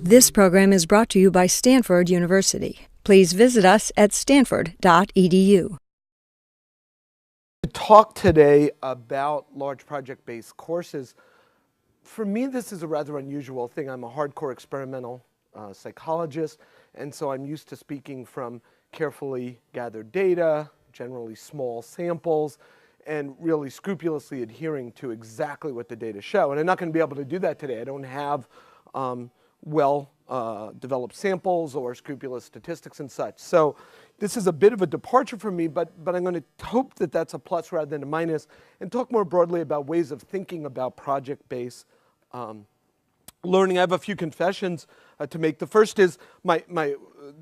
This program is brought to you by Stanford University. Please visit us at stanford.edu. Talk today about large project-based courses. For me, this is a rather unusual thing. I'm a hardcore experimental psychologist, and so I'm used to speaking from carefully gathered data, generally small samples, and really scrupulously adhering to exactly what the data show. And I'm not going to be able to do that today. I don't have developed samples or scrupulous statistics and such. So this is a bit of a departure for me, but I'm going to hope that that's a plus rather than a minus, and talk more broadly about ways of thinking about project-based learning. I have a few confessions to make. The first is,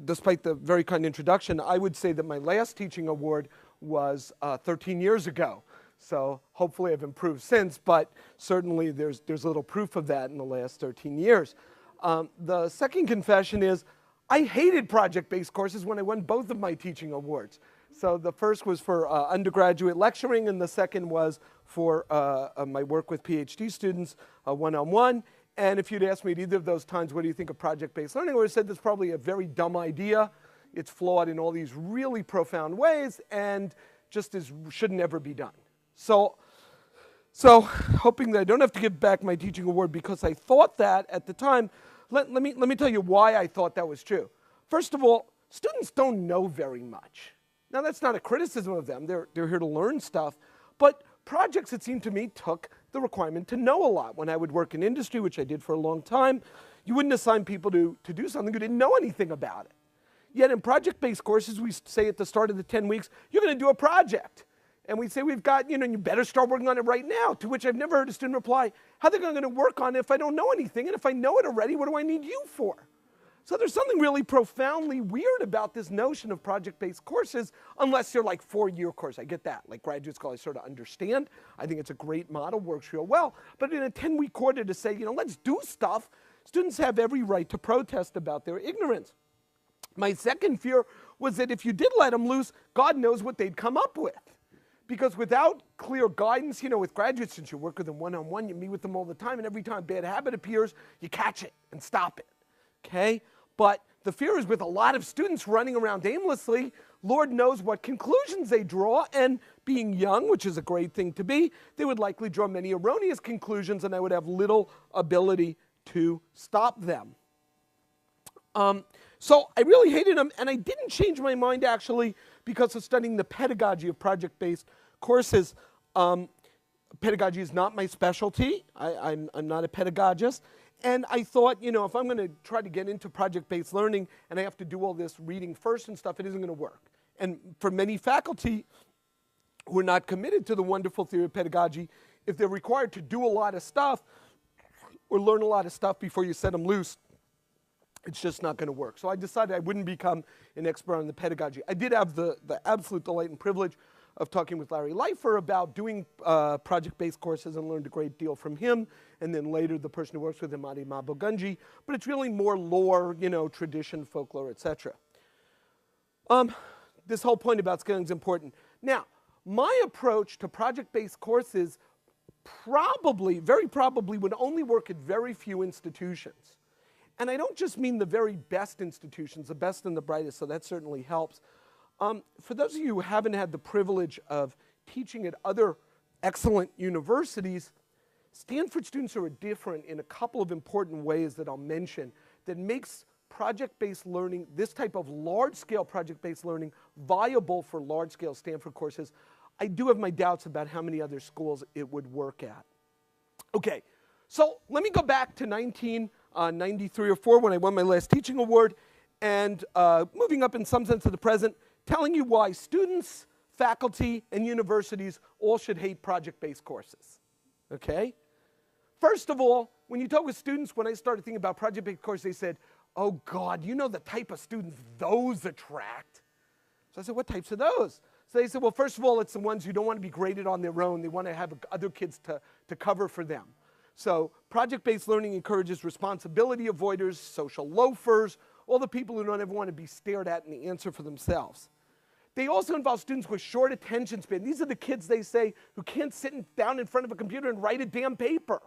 despite the very kind introduction, I would say that my last teaching award was 13 years ago. So hopefully I've improved since, but certainly there's little proof of that in the last 13 years. The second confession is I hated project-based courses when I won both of my teaching awards. So the first was for undergraduate lecturing, and the second was for my work with PhD students one-on-one. And if you'd asked me at either of those times, what do you think of project-based learning, I would have said that's probably a very dumb idea. It's flawed in all these really profound ways, and just shouldn't ever be done. So hoping that I don't have to give back my teaching award because I thought that at the time, let me tell you why I thought that was true. First of all, students don't know very much. Now, that's not a criticism of them. They're here to learn stuff. But projects, it seemed to me, took the requirement to know a lot. When I would work in industry, which I did for a long time, you wouldn't assign people to do something who didn't know anything about it. Yet in project-based courses, we say at the start of the 10 weeks, you're going to do a project. And we say we've got, you better start working on it right now, to which I've never heard a student reply, how are they going to work on it if I don't know anything? And if I know it already, what do I need you for? So there's something really profoundly weird about this notion of project-based courses, unless you're like 4-year course. I get that. Like graduate school, I sort of understand. I think it's a great model, works real well. But in a 10-week quarter to say, let's do stuff, students have every right to protest about their ignorance. My second fear was that if you did let them loose, God knows what they'd come up with. Because without clear guidance, with graduates, since you work with them one-on-one, you meet with them all the time, and every time a bad habit appears, you catch it and stop it, okay? But the fear is with a lot of students running around aimlessly, Lord knows what conclusions they draw, and being young, which is a great thing to be, they would likely draw many erroneous conclusions, and I would have little ability to stop them. So I really hated them, and I didn't change my mind, actually, because of studying the pedagogy of project-based courses. Pedagogy is not my specialty. I'm not a pedagogist. And I thought, if I'm going to try to get into project-based learning and I have to do all this reading first and stuff, it isn't going to work. And for many faculty who are not committed to the wonderful theory of pedagogy, if they're required to do a lot of stuff or learn a lot of stuff before you set them loose, it's just not going to work. So I decided I wouldn't become an expert on the pedagogy. I did have the absolute delight and privilege of talking with Larry Leifer about doing project-based courses, and learned a great deal from him, and then later the person who works with him, Adi Mabogunji. But it's really more lore, tradition, folklore, etc. This whole point about scaling is important. Now, my approach to project-based courses very probably would only work at very few institutions. And I don't just mean the very best institutions, the best and the brightest, so that certainly helps. For those of you who haven't had the privilege of teaching at other excellent universities, Stanford students are different in a couple of important ways that I'll mention that makes project-based learning, this type of large-scale project-based learning, viable for large-scale Stanford courses. I do have my doubts about how many other schools it would work at. Okay, so let me go back to 1993 or 4 when I won my last teaching award, and moving up in some sense to the present, telling you why students, faculty, and universities all should hate project-based courses, okay? First of all, when you talk with students, when I started thinking about project-based courses, they said, oh God, the type of students those attract. So I said, what types are those? So they said, well, first of all, it's the ones who don't want to be graded on their own. They want to have other kids to cover for them. So project-based learning encourages responsibility avoiders, social loafers, all the people who don't ever want to be stared at and answer for themselves. They also involve students with short attention span. These are the kids, they say, who can't sit down in front of a computer and write a damn paper.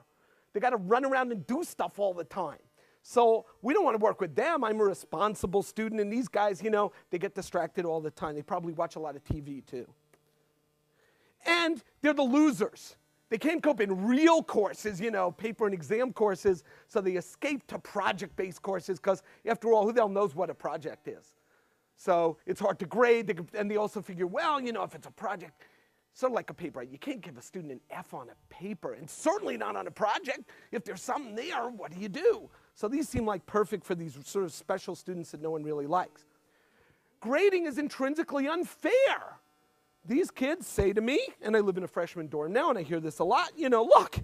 They got to run around and do stuff all the time. So we don't want to work with them. I'm a responsible student, and these guys, you know, they get distracted all the time. They probably watch a lot of TV too. And they're the losers. They can't cope in real courses, you know, paper and exam courses, so they escape to project-based courses because, after all, who the hell knows what a project is? So it's hard to grade, and they also figure, well, you know, if it's a project, sort of like a paper, you can't give a student an F on a paper, and certainly not on a project. If there's something there, what do you do? So these seem like perfect for these sort of special students that no one really likes. Grading is intrinsically unfair. These kids say to me, and I live in a freshman dorm now, and I hear this a lot, you know, look,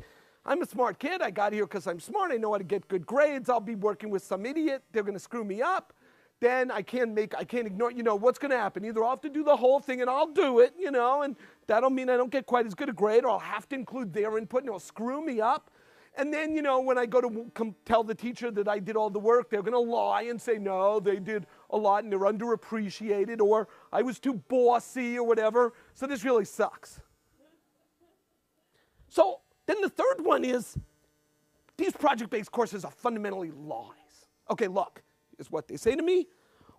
I'm a smart kid. I got here because I'm smart. I know how to get good grades. I'll be working with some idiot. They're going to screw me up. Then I can't ignore, you know, what's going to happen? Either I'll have to do the whole thing and I'll do it, you know, and that'll mean I don't get quite as good a grade, or I'll have to include their input and it'll screw me up. And then, you know, when I go to tell the teacher that I did all the work, they're going to lie and say, no, they did a lot and they're underappreciated, or I was too bossy or whatever. So this really sucks. So then the third one is these project-based courses are fundamentally lies. Okay, look, is what they say to me.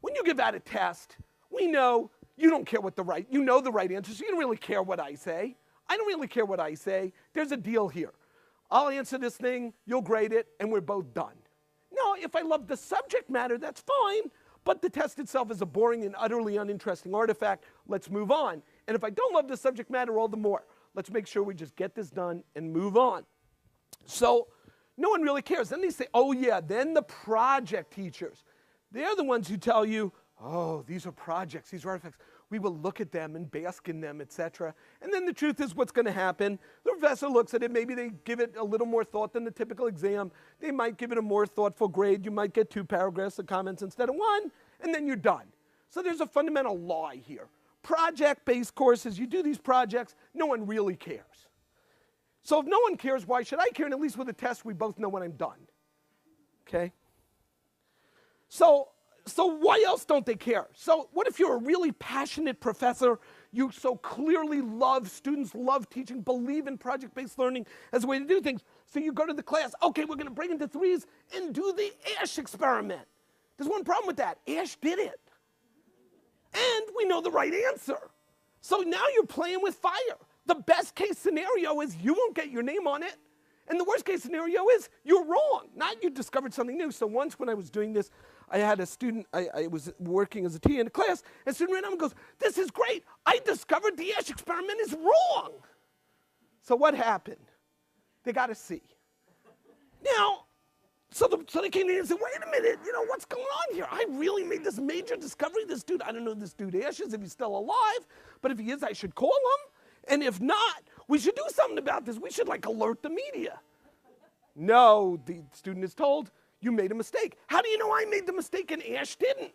When you give out a test, we know you don't care what you know the right answer, so you don't really care what I say. I don't really care what I say. There's a deal here. I'll answer this thing, you'll grade it, and we're both done. Now, if I love the subject matter, that's fine, but the test itself is a boring and utterly uninteresting artifact. Let's move on. And if I don't love the subject matter, all the more. Let's make sure we just get this done and move on. So no one really cares. Then they say, oh yeah, then the project teachers. They're the ones who tell you, oh, these are projects, these are artifacts. We will look at them and bask in them, etc. And then the truth is, what's going to happen? The professor looks at it. Maybe they give it a little more thought than the typical exam. They might give it a more thoughtful grade. You might get 2 paragraphs of comments instead of 1, and then you're done. So there's a fundamental lie here. Project-based courses, you do these projects, no one really cares. So if no one cares, why should I care? And at least with a test, we both know when I'm done. Okay? So why else don't they care? So what if you're a really passionate professor, you so clearly love, students love teaching, believe in project-based learning as a way to do things. So you go to the class, okay, we're going to break into 3s and do the Ash experiment. There's one problem with that. Ash did it. And we know the right answer. So now you're playing with fire. The best case scenario is you won't get your name on it. And the worst case scenario is you're wrong, not you discovered something new. So once when I was doing this, I had a student, I was working as a TA in a class, and a student ran up and goes, this is great. I discovered the Ash experiment is wrong. So what happened? They got a C. Now, so they came in and said, wait a minute, you know, what's going on here? I really made this major discovery. This dude, I don't know who this dude Ash is, if he's still alive, but if he is, I should call him. And if not, we should do something about this. We should, like, alert the media. No, the student is told, you made a mistake. How do you know I made the mistake and Ash didn't?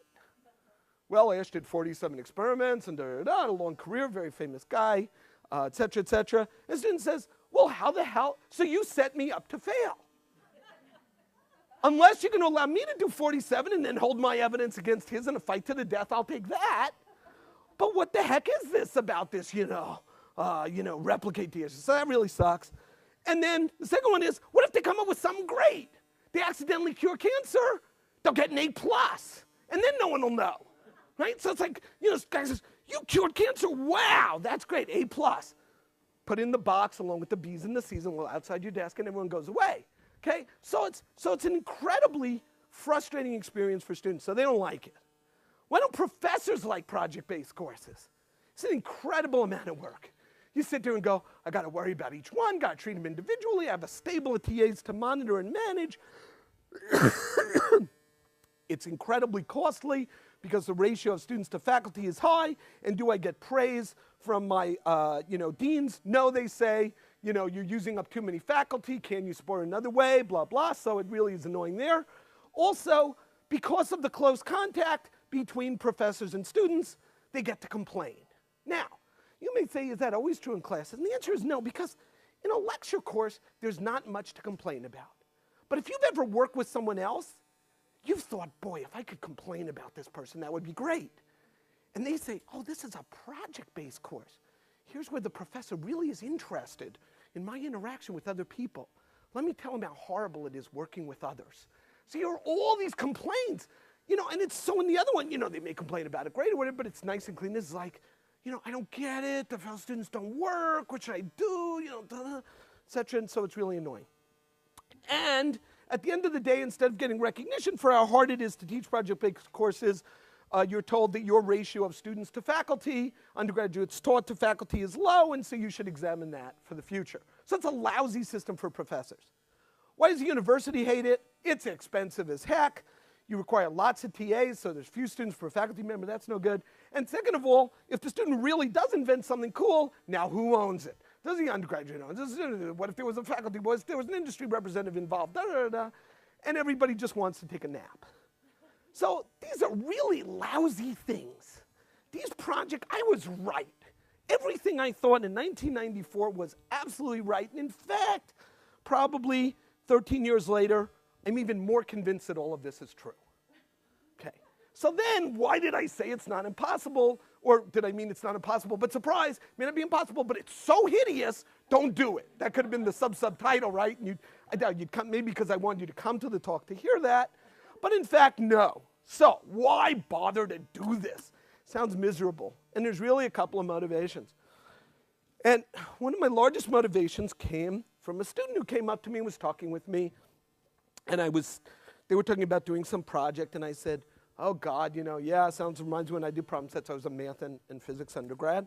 Well, Ash did 47 experiments and had a long career, very famous guy, et cetera, et cetera. And the student says, well, how the hell? So you set me up to fail. Unless you're going to allow me to do 47 and then hold my evidence against his in a fight to the death, I'll take that. But what the heck is this about this, replicate the Ash? So that really sucks. And then the second one is, what if they come up with something great? They accidentally cure cancer, they'll get an A+. And then no one will know, right? So it's like, this guy says, you cured cancer, wow, that's great, A+. Put in the box along with the B's and the C's and outside your desk and everyone goes away, okay? So it's an incredibly frustrating experience for students, so they don't like it. Why don't professors like project-based courses? It's an incredible amount of work. You sit there and go, I got to worry about each one, got to treat them individually, I have a stable of TAs to monitor and manage. It's incredibly costly because the ratio of students to faculty is high, and do I get praise from my deans? No, they say, you're using up too many faculty, can you support another way, blah, blah, so it really is annoying there. Also, because of the close contact between professors and students, they get to complain. Now, you may say, is that always true in classes? And the answer is no, because in a lecture course, there's not much to complain about. But if you've ever worked with someone else, you've thought, boy, if I could complain about this person, that would be great. And they say, oh, this is a project-based course. Here's where the professor really is interested in my interaction with other people. let me tell them how horrible it is working with others. So you hear all these complaints, and it's so in the other one, they may complain about a grade or whatever, but it's nice and clean. This is like, I don't get it, the fellow students don't work, what should I do, et cetera, and so it's really annoying. And at the end of the day, instead of getting recognition for how hard it is to teach project-based courses, you're told that your ratio of students to faculty, undergraduates taught to faculty, is low, and so you should examine that for the future. So it's a lousy system for professors. Why does the university hate it? It's expensive as heck. You require lots of TAs, so there's few students per faculty member. That's no good. And second of all, if the student really does invent something cool, now who owns it? Does the undergraduate own it? What if there was a faculty, what if there was an industry representative involved? And everybody just wants to take a nap. So these are really lousy things. These projects, I was right. Everything I thought in 1994 was absolutely right. And in fact, probably 13 years later, I'm even more convinced that all of this is true. Okay. So then, why did I say it's not impossible? Or did I mean it's not impossible, but surprise, it may not be impossible, but it's so hideous, don't do it. That could have been the subtitle, right? And I doubt you'd come, maybe because I wanted you to come to the talk to hear that. But in fact, no. So why bother to do this? Sounds miserable. And there's really a couple of motivations. And one of my largest motivations came from a student who came up to me and was talking with me. And they were talking about doing some project, and I said, oh God, yeah, reminds me when I did problem sets. I was a math and physics undergrad.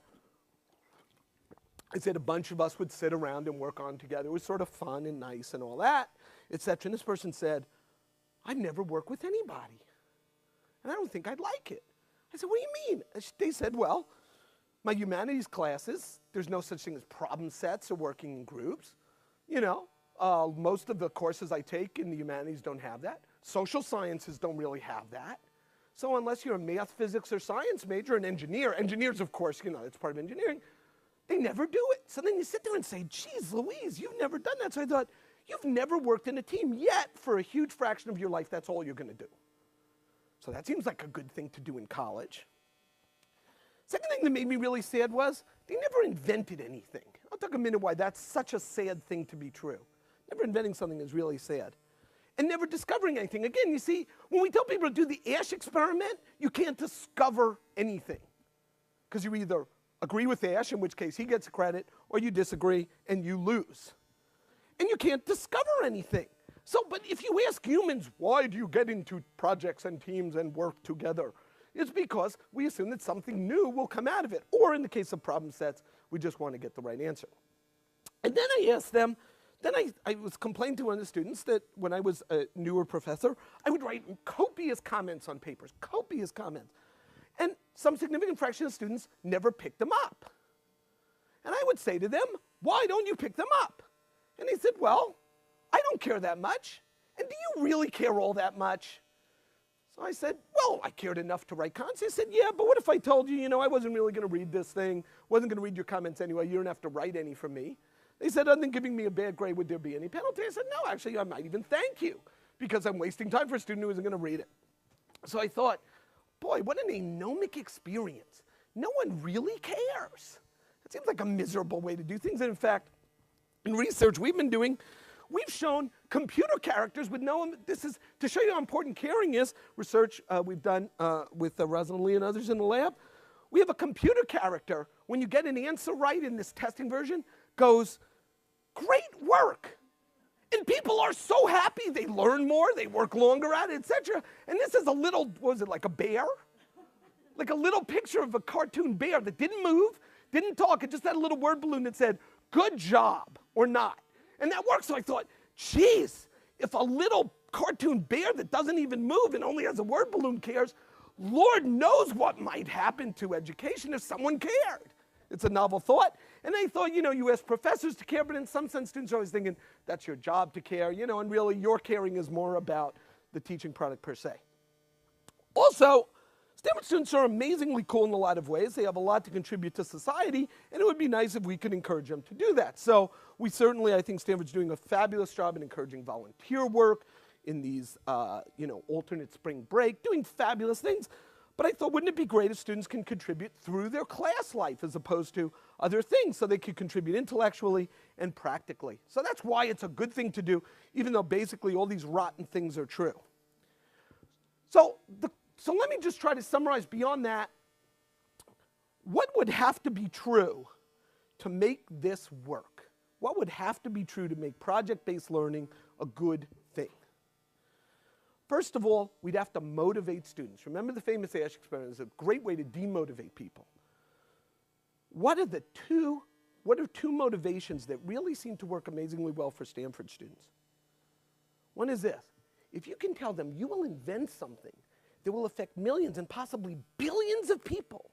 I said a bunch of us would sit around and work on together. It was sort of fun and nice and all that, etc. And this person said, I've never worked with anybody, and I don't think I'd like it. I said, what do you mean? They said, well, my humanities classes, there's no such thing as problem sets or working in groups. Most of the courses I take in the humanities don't have that. Social sciences don't really have that. So unless you're a math, physics, or science major, an engineers, of course, it's part of engineering, they never do it. So then you sit there and say, geez, Louise, you've never done that. So I thought, you've never worked in a team, yet for a huge fraction of your life, that's all you're going to do. So that seems like a good thing to do in college. Second thing that made me really sad was they never invented anything. I'll talk a minute why that's such a sad thing to be true. Never inventing something is really sad. And never discovering anything. Again, you see, when we tell people to do the Ash experiment, you can't discover anything. Because you either agree with Ash, in which case he gets credit, or you disagree and you lose. And you can't discover anything. So, but if you ask humans, why do you get into projects and teams and work together? It's because we assume that something new will come out of it. Or in the case of problem sets, we just want to get the right answer. And then I asked them, I was complaining to one of the students that when I was a newer professor, I would write copious comments on papers, copious comments. And some significant fraction of students never picked them up. And I would say to them, why don't you pick them up? And they said, well, I don't care that much. And do you really care all that much? So I said, well, I cared enough to write comments. They said, yeah, but what if I told you, I wasn't really going to read this thing, wasn't going to read your comments anyway, you don't have to write any for me. They said, other than giving me a bad grade, would there be any penalty? I said, no, actually, I might even thank you, because I'm wasting time for a student who isn't going to read it. So I thought, boy, what an anomic experience. No one really cares. It seems like a miserable way to do things. And in fact, in research we've been doing, we've shown computer characters with this is, to show you how important caring is, research we've done with Rosalind Lee and others in the lab. We have a computer character, when you get an answer right in this testing version, goes, great work. And people are so happy, they learn more, they work longer at it, etc. And this is a little, what was it, like a bear? Like a little picture of a cartoon bear that didn't move, didn't talk, it just had a little word balloon that said, good job, or not. And that worked, so I thought, geez, if a little cartoon bear that doesn't even move and only has a word balloon cares, Lord knows what might happen to education if someone cared. It's a novel thought. And I thought, you ask professors to care, but in some sense, students are always thinking, that's your job to care, and really your caring is more about the teaching product per se. Also, Stanford students are amazingly cool in a lot of ways. They have a lot to contribute to society, and it would be nice if we could encourage them to do that. So we certainly, I think Stanford's doing a fabulous job in encouraging volunteer work in these, alternate spring break, doing fabulous things. But I thought, wouldn't it be great if students can contribute through their class life as opposed to, other things so they could contribute intellectually and practically. So that's why it's a good thing to do, even though basically all these rotten things are true. So let me just try to summarize beyond that. What would have to be true to make this work? What would have to be true to make project-based learning a good thing? First of all, we'd have to motivate students. Remember the famous Ash experiment is a great way to demotivate people. What are two motivations that really seem to work amazingly well for Stanford students? One is this. If you can tell them you will invent something that will affect millions and possibly billions of people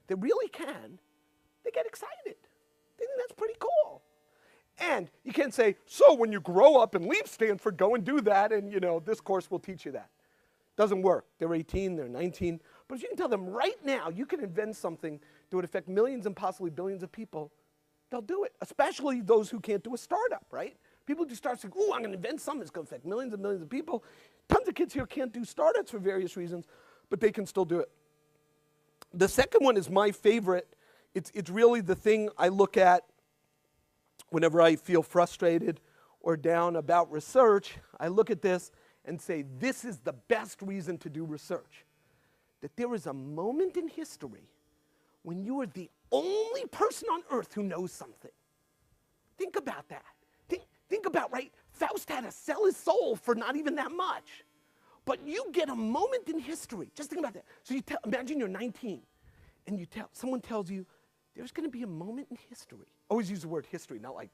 that really can, they get excited. They think that's pretty cool. And you can't say, so when you grow up and leave Stanford, go and do that, and this course will teach you that. Doesn't work. They're 18, they're 19. But if you can tell them right now you can invent something that would affect millions and possibly billions of people, they'll do it, especially those who can't do a startup, right? People who start saying, oh, I'm going to invent something that's going to affect millions and millions of people. Tons of kids here can't do startups for various reasons, but they can still do it. The second one is my favorite. It's really the thing I look at whenever I feel frustrated or down about research. I look at this and say, this is the best reason to do research. That there is a moment in history when you are the only person on earth who knows something. Think about that. Think about, right? Faust had to sell his soul for not even that much. But you get a moment in history. Just think about that. So imagine you're 19, and someone tells you, there's going to be a moment in history. Always use the word history, not like,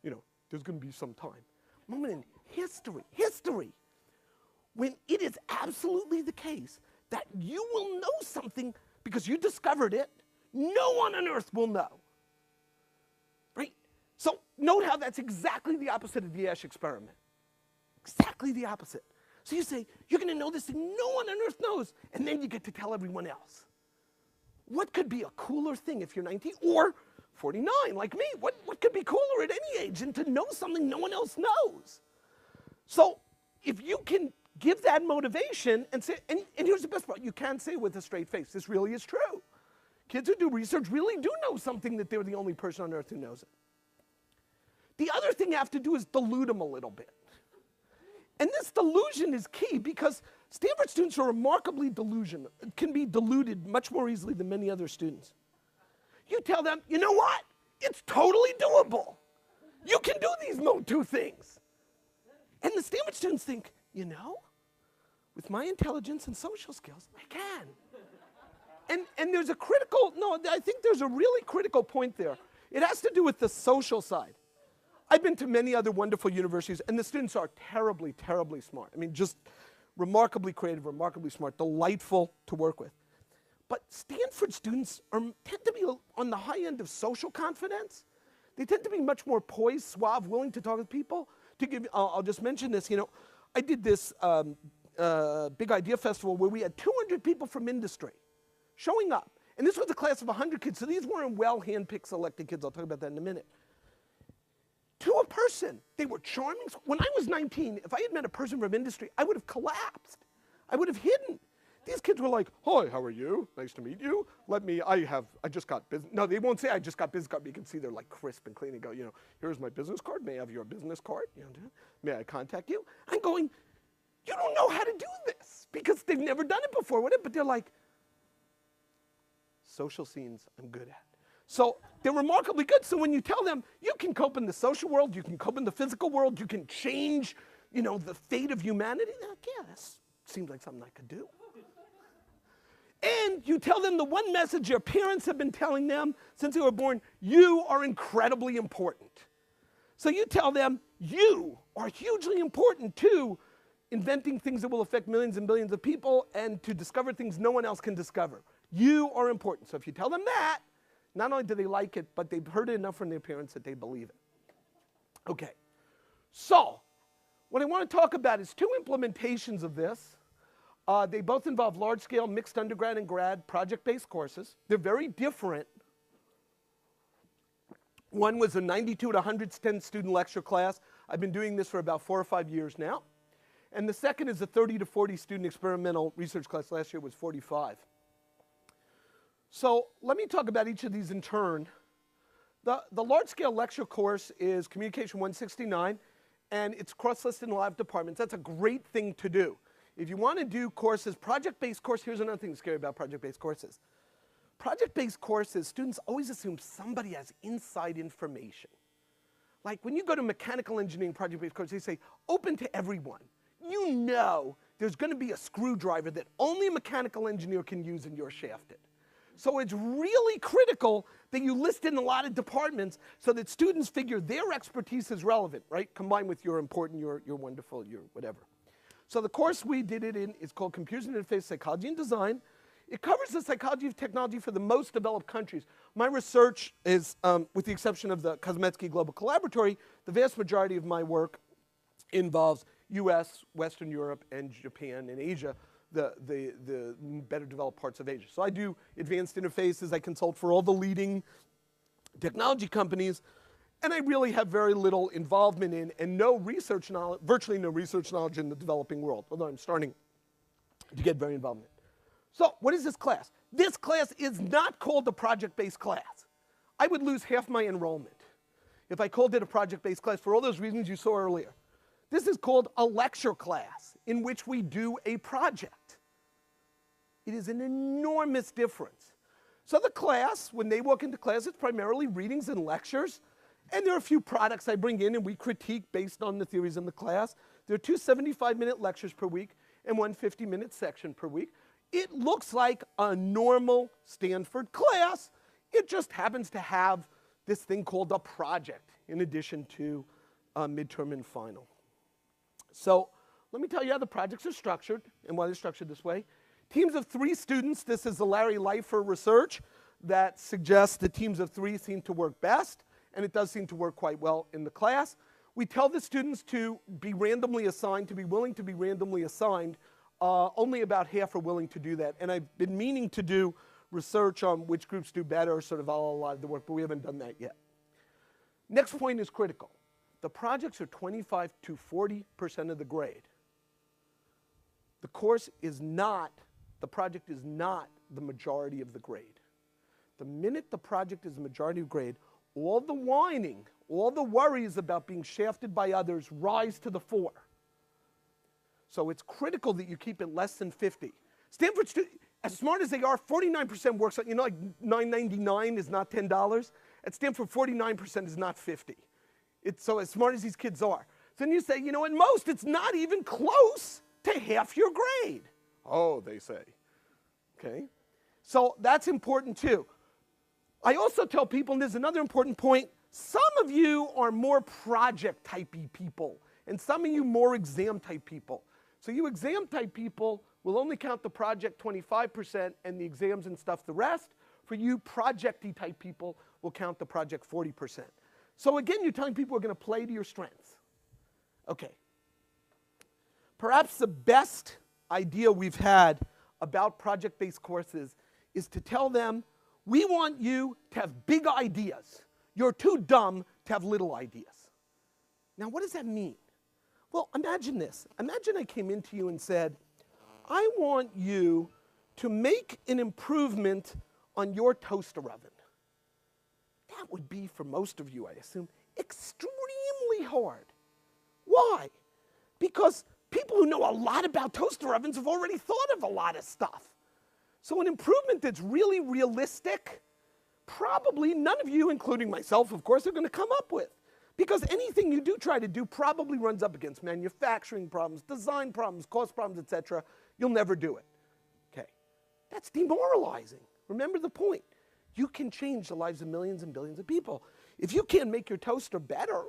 there's going to be some time. Moment in history, when it is absolutely the case that you will know something because you discovered it, no one on earth will know. Right? So note how that's exactly the opposite of the Ash experiment. Exactly the opposite. So you say, you're going to know this thing no one on earth knows, and then you get to tell everyone else. What could be a cooler thing if you're 19 or 49 like me? What could be cooler at any age than to know something no one else knows? So if you can give that motivation and say, and here's the best part, you can say with a straight face, this really is true. Kids who do research really do know something that they're the only person on earth who knows it. The other thing you have to do is delude them a little bit. And this delusion is key because Stanford students are remarkably delusional, can be deluded much more easily than many other students. You tell them, you know what? It's totally doable. You can do these two things. And the Stanford students think, with my intelligence and social skills, I can. And there's I think there's a really critical point there. It has to do with the social side. I've been to many other wonderful universities, and the students are terribly, terribly smart. I mean, just remarkably creative, remarkably smart, delightful to work with. But Stanford students tend to be on the high end of social confidence. They tend to be much more poised, suave, willing to talk with people. I'll just mention this. I did this big idea festival where we had 200 people from industry showing up. And this was a class of 100 kids, so these weren't well hand-picked, selected kids. I'll talk about that in a minute. To a person, they were charming. When I was 19, if I had met a person from industry, I would have collapsed. I would have hidden. These kids were like, hi, how are you? Nice to meet you. I just got business. No, they won't say I just got business card, but you can see they're like crisp and clean and go, here's my business card. May I have your business card? May I contact you? I'm going, you don't know how to do this because they've never done it before, but they're like, social scenes I'm good at. So they're remarkably good. So when you tell them you can cope in the social world, you can cope in the physical world, you can change, the fate of humanity, they're like, yeah, that seems like something I could do. And you tell them the one message your parents have been telling them since they were born, you are incredibly important. So you tell them you are hugely important to inventing things that will affect millions and billions of people and to discover things no one else can discover. You are important. So if you tell them that, not only do they like it, but they've heard it enough from their parents that they believe it. Okay, so what I want to talk about is two implementations of this. They both involve large-scale mixed undergrad and grad project-based courses. They're very different. One was a 92 to 110 student lecture class. I've been doing this for about 4 or 5 years now. And the second is a 30 to 40 student experimental research class. Last year was 45. So let me talk about each of these in turn. The large-scale lecture course is Communication 169, and it's cross-listed in a lot of departments. That's a great thing to do. If you want to do courses, project-based course, here's another thing that's scary about project-based courses. Project-based courses, students always assume somebody has inside information. Like when you go to mechanical engineering project-based course, they say, open to everyone. You know there's going to be a screwdriver that only a mechanical engineer can use and you're shafted. So it's really critical that you list in a lot of departments so that students figure their expertise is relevant, right? Combined with your important, your wonderful, your whatever. So the course we did it in is called Computers and Interface Psychology and Design. It covers the psychology of technology for the most developed countries. My research is, with the exception of the Kosmetsky Global Collaboratory, the vast majority of my work involves US, Western Europe, and Japan and Asia, the better developed parts of Asia. So I do advanced interfaces, I consult for all the leading technology companies, and I really have very little involvement in and no research knowledge, virtually no research knowledge in the developing world, although I'm starting to get very involved in it. So what is this class? This class is not called a project-based class. I would lose half my enrollment if I called it a project-based class for all those reasons you saw earlier. This is called a lecture class in which we do a project. It is an enormous difference. So the class, when they walk into class, it's primarily readings and lectures. And there are a few products I bring in and we critique based on the theories in the class. There are 2 75-minute lectures per week and 1 50-minute section per week. It looks like a normal Stanford class. It just happens to have this thing called a project in addition to midterm and final. So let me tell you how the projects are structured and why they're structured this way. Teams of 3 students. This is the Larry Leifer research that suggests that teams of 3 seem to work best, and it does seem to work quite well in the class. We tell the students to be randomly assigned, to be willing to be randomly assigned. Only about half are willing to do that. And I've been meaning to do research on which groups do better, sort of a lot of the work, but we haven't done that yet. Next point is critical. The projects are 25 to 40% of the grade. The course is not, the project is not the majority of the grade. The minute the project is the majority of grade, all the whining, all the worries about being shafted by others rise to the fore. So it's critical that you keep it less than 50. Stanford students, as smart as they are, 49% works, you know, like $9.99 is not $10. At Stanford, 49% is not 50. It's so as smart as these kids are. Then you say, you know, at most, it's not even close to half your grade. Oh, they say. Okay? So that's important too. I also tell people, and there's another important point, some of you are more project-typey people, and some of you more exam-type people. So you exam-type people will only count the project 25% and the exams and stuff the rest. For you project-y type people will count the project 40%. So again, you're telling people we're going to play to your strengths. Okay. Perhaps the best idea we've had about project-based courses is to tell them, we want you to have big ideas. You're too dumb to have little ideas. Now, what does that mean? Well, imagine this. Imagine I came into you and said, I want you to make an improvement on your toaster oven. That would be, for most of you, I assume, extremely hard. Why? Because people who know a lot about toaster ovens have already thought of a lot of stuff. So an improvement that's really realistic, probably none of you, including myself, of course, are going to come up with. Because anything you do try to do probably runs up against manufacturing problems, design problems, cost problems, etc. You'll never do it. Okay. That's demoralizing. Remember the point. You can change the lives of millions and billions of people. If you can't make your toaster better,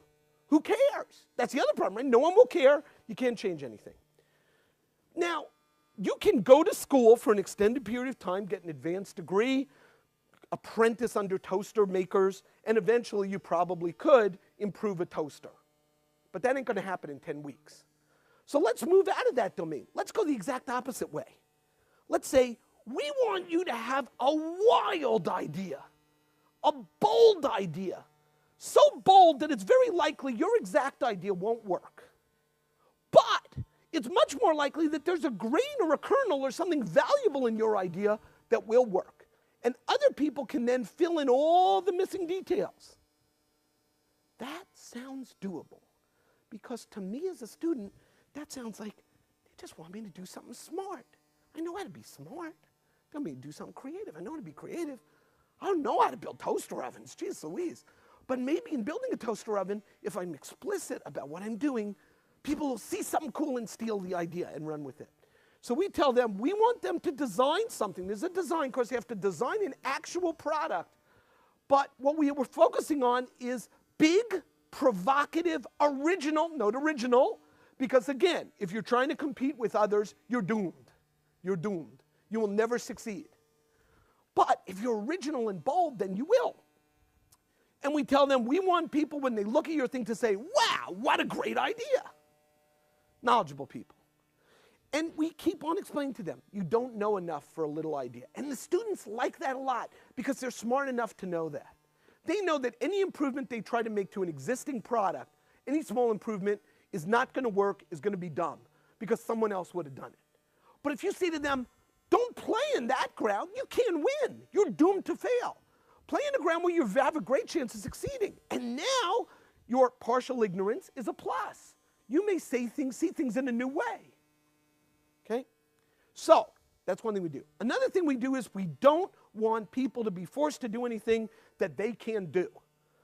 who cares? That's the other problem, right? No one will care. You can't change anything. Now, you can go to school for an extended period of time, get an advanced degree, apprentice under toaster makers, and eventually you probably could improve a toaster. But that ain't going to happen in 10 weeks. So let's move out of that domain. Let's go the exact opposite way. Let's say we want you to have a wild idea, a bold idea, so bold that it's very likely your exact idea won't work. But it's much more likely that there's a grain or a kernel or something valuable in your idea that will work. And other people can then fill in all the missing details. sounds doable. Because to me as a student, that sounds like they just want me to do something smart. I know how to be smart. They want me to do something creative. I know how to be creative. I don't know how to build toaster ovens, geez Louise. But maybe in building a toaster oven, if I'm explicit about what I'm doing, people will see something cool and steal the idea and run with it. So we tell them, we want them to design something. There's a design course. They have to design an actual product. But what we were focusing on is big, provocative, original, note original, because again, if you're trying to compete with others, you're doomed. You're doomed. You will never succeed. But if you're original and bold, then you will. And we tell them, we want people, when they look at your thing, to say, wow, what a great idea. Knowledgeable people. And we keep on explaining to them, you don't know enough for a little idea. And the students like that a lot because they're smart enough to know that. They know that any improvement they try to make to an existing product, any small improvement is not going to work, is going to be dumb because someone else would have done it. But if you say to them, don't play in that ground, you can't win. You're doomed to fail. Play in a ground where you have a great chance of succeeding. And now your partial ignorance is a plus. You may see things in a new way. Okay? So, that's one thing we do. Another thing we do is we don't want people to be forced to do anything that they can do.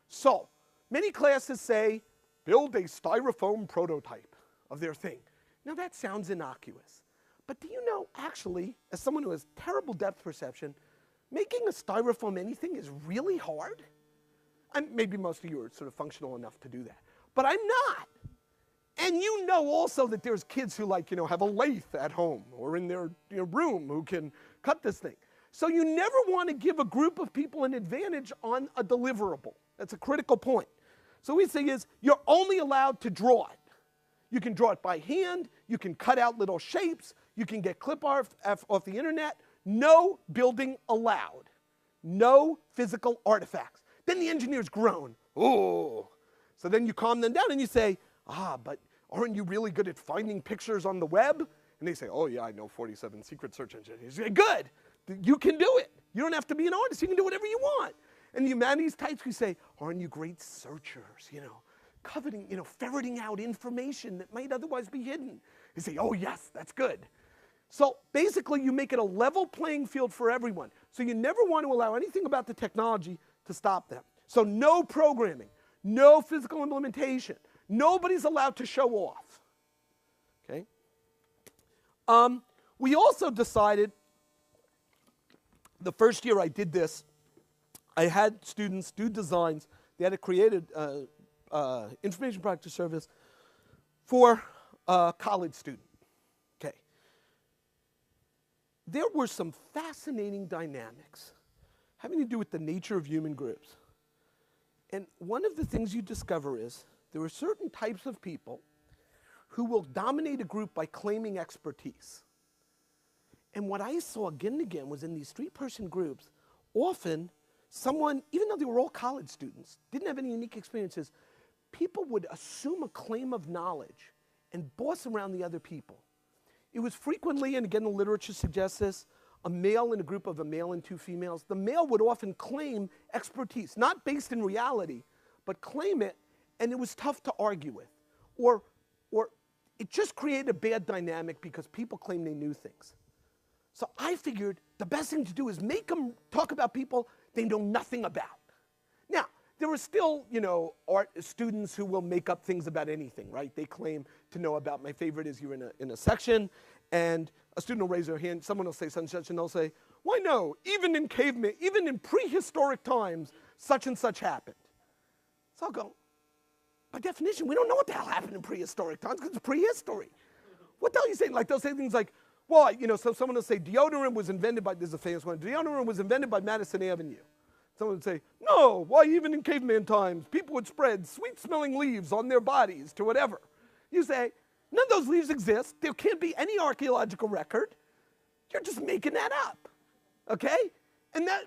So, many classes say, build a styrofoam prototype of their thing. Now that sounds innocuous. But do you know, actually, as someone who has terrible depth perception, making a styrofoam anything is really hard? And maybe most of you are sort of functional enough to do that. But I'm not. And you know also that there's kids who have a lathe at home or in their room who can cut this thing. So you never want to give a group of people an advantage on a deliverable. That's a critical point. So what we say is you're only allowed to draw it. You can draw it by hand. You can cut out little shapes. You can get clip art off the internet. No building allowed. No physical artifacts. Then the engineers groan. Oh. So then you calm them down and you say, but aren't you really good at finding pictures on the web? And they say, oh yeah, I know 47 secret search engines. You say, good, you can do it. You don't have to be an artist, you can do whatever you want. And the humanities types, we say, aren't you great searchers, coveting, ferreting out information that might otherwise be hidden. They say, oh yes, that's good. So basically you make it a level playing field for everyone. So you never want to allow anything about the technology to stop them. So no programming, no physical implementation. Nobody's allowed to show off, okay? We also decided, the first year I did this, I had students do designs. They had to create an information product or service for a college student, okay? There were some fascinating dynamics having to do with the nature of human groups. And one of the things you discover is there are certain types of people who will dominate a group by claiming expertise. And what I saw again and again was in these three-person groups, often someone, even though they were all college students, didn't have any unique experiences, people would assume a claim of knowledge and boss around the other people. It was frequently, and again the literature suggests this, a male in a group of a male and two females. The male would often claim expertise, not based in reality, but claim it, and it was tough to argue with. Or it just created a bad dynamic because people claimed they knew things. So I figured the best thing to do is make them talk about people they know nothing about. Now, there are still, art students who will make up things about anything, right? They claim to know about, my favorite is you're in a section, and a student will raise their hand, someone will say such and such, and they'll say, why no, even in caveman, even in prehistoric times, such and such happened. So I'll go, by definition, we don't know what the hell happened in prehistoric times because it's prehistory. What the hell are you saying? Like, they'll say things like, well, so someone will say deodorant was invented by, this is a famous one, deodorant was invented by Madison Avenue. Someone would say, no, why even in caveman times, people would spread sweet-smelling leaves on their bodies to whatever. You say, none of those leaves exist. There can't be any archaeological record. You're just making that up, okay?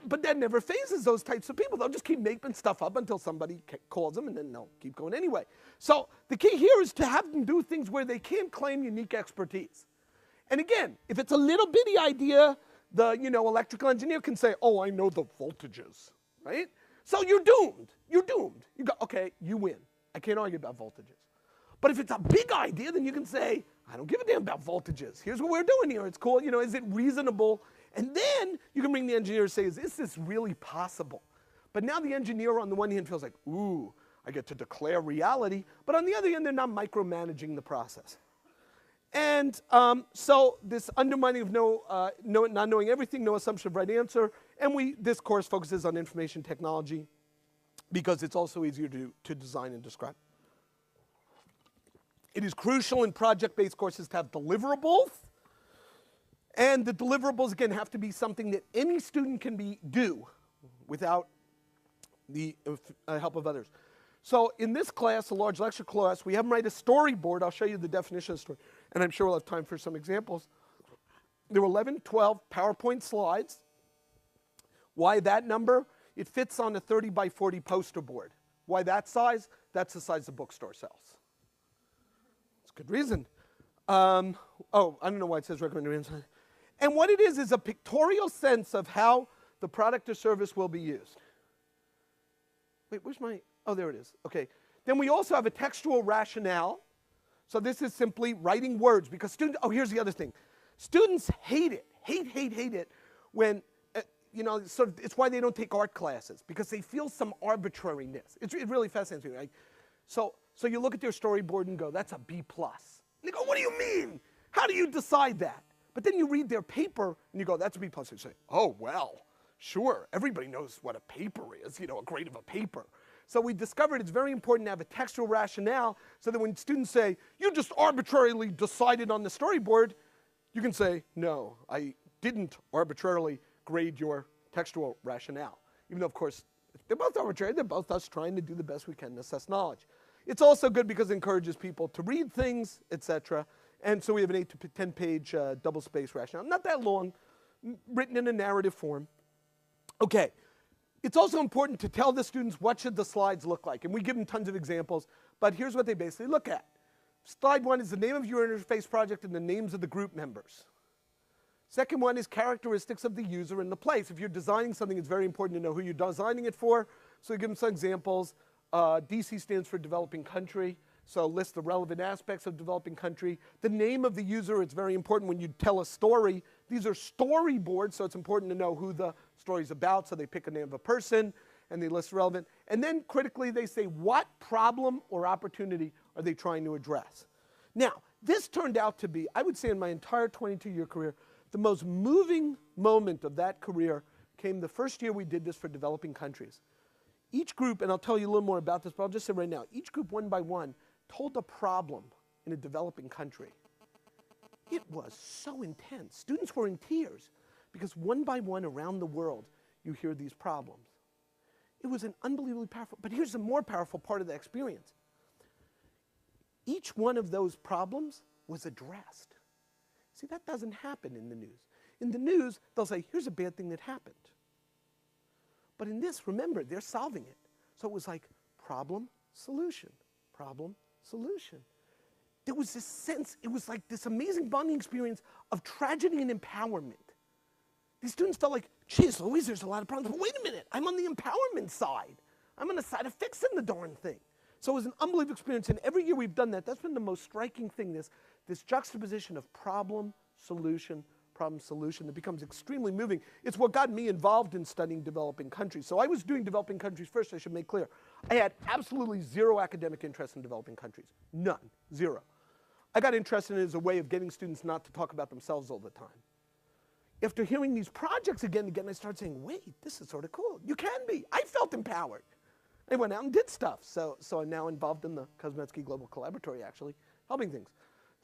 But that never phases those types of people. They'll just keep making stuff up until somebody calls them, and then they'll keep going anyway. So the key here is to have them do things where they can't claim unique expertise. And again, if it's a little bitty idea, the electrical engineer can say, oh, I know the voltages, right? So you're doomed. You're doomed. You go, okay, you win. I can't argue about voltages. But if it's a big idea, then you can say, I don't give a damn about voltages. Here's what we're doing here. It's cool. Is it reasonable? And then you can bring the engineer and say, is this really possible? But now the engineer on the one hand feels like, ooh, I get to declare reality. But on the other hand, they're not micromanaging the process. And so this undermining of not knowing everything, no assumption of right answer. And this course focuses on information technology because it's also easier to design and describe. It is crucial in project-based courses to have deliverables. And the deliverables, again, have to be something that any student can do without the help of others. So in this class, a large lecture class, we have them write a storyboard. I'll show you the definition of story. And I'm sure we'll have time for some examples. There were 11, 12 PowerPoint slides. Why that number? It fits on a 30 by 40 poster board. Why that size? That's the size the bookstore sells. That's a good reason. I don't know why it says recommended inside. And what it is a pictorial sense of how the product or service will be used. Wait, where's my, oh, there it is. Okay. Then we also have a textual rationale. So this is simply writing words because students, here's the other thing. Students hate it, hate it when, sort of, it's why they don't take art classes because they feel some arbitrariness. It really fascinates me. Right? So you look at their storyboard and go, that's a B+. And they go, what do you mean? How do you decide that? But then you read their paper and you go, that's a B+. And you say, oh, well, sure, everybody knows what a paper is, a grade of a paper. So we discovered it's very important to have a textual rationale so that when students say, you just arbitrarily decided on the storyboard, you can say, no, I didn't arbitrarily grade your textual rationale. Even though, of course, they're both arbitrary. They're both us trying to do the best we can to assess knowledge. It's also good because it encourages people to read things, etc. And so we have an 8 to 10 page double-space rationale. Not that long, written in a narrative form. Okay. It's also important to tell the students what should the slides look like. And we give them tons of examples, but here's what they basically look at. Slide 1 is the name of your interface project and the names of the group members. Second one is characteristics of the user and the place. If you're designing something, it's very important to know who you're designing it for. So we give them some examples. DC stands for developing country. So list the relevant aspects of developing country. The name of the user, it's very important when you tell a story. These are storyboards, so it's important to know who the story's about. So they pick a name of a person, and they list relevant. And then critically, they say, what problem or opportunity are they trying to address? Now, this turned out to be, I would say in my entire 22-year career, the most moving moment of that career came the first year we did this for developing countries. Each group, and I'll tell you a little more about this, but I'll just say right now, each group one by one told a problem in a developing country. It was so intense. Students were in tears because one by one around the world, you hear these problems. It was an unbelievably powerful, but here's the more powerful part of the experience. Each one of those problems was addressed. See, that doesn't happen in the news. In the news, they'll say, here's a bad thing that happened. But in this, remember, they're solving it. So it was like problem, solution, problem, solution. There was this sense, it was like this amazing bonding experience of tragedy and empowerment. These students felt like, geez Louise, there's a lot of problems, but wait a minute, I'm on the empowerment side. I'm on the side of fixing the darn thing. So it was an unbelievable experience, and every year we've done that. That's been the most striking thing, this juxtaposition of problem, solution, that becomes extremely moving. It's what got me involved in studying developing countries. So I was doing developing countries first, I should make clear. I had absolutely zero academic interest in developing countries. None. Zero. I got interested in it as a way of getting students not to talk about themselves all the time. After hearing these projects again and again, I started saying, wait, this is sort of cool. You can be. I felt empowered. I went out and did stuff. So I'm now involved in the Kosmetsky Global Collaboratory, actually, helping things.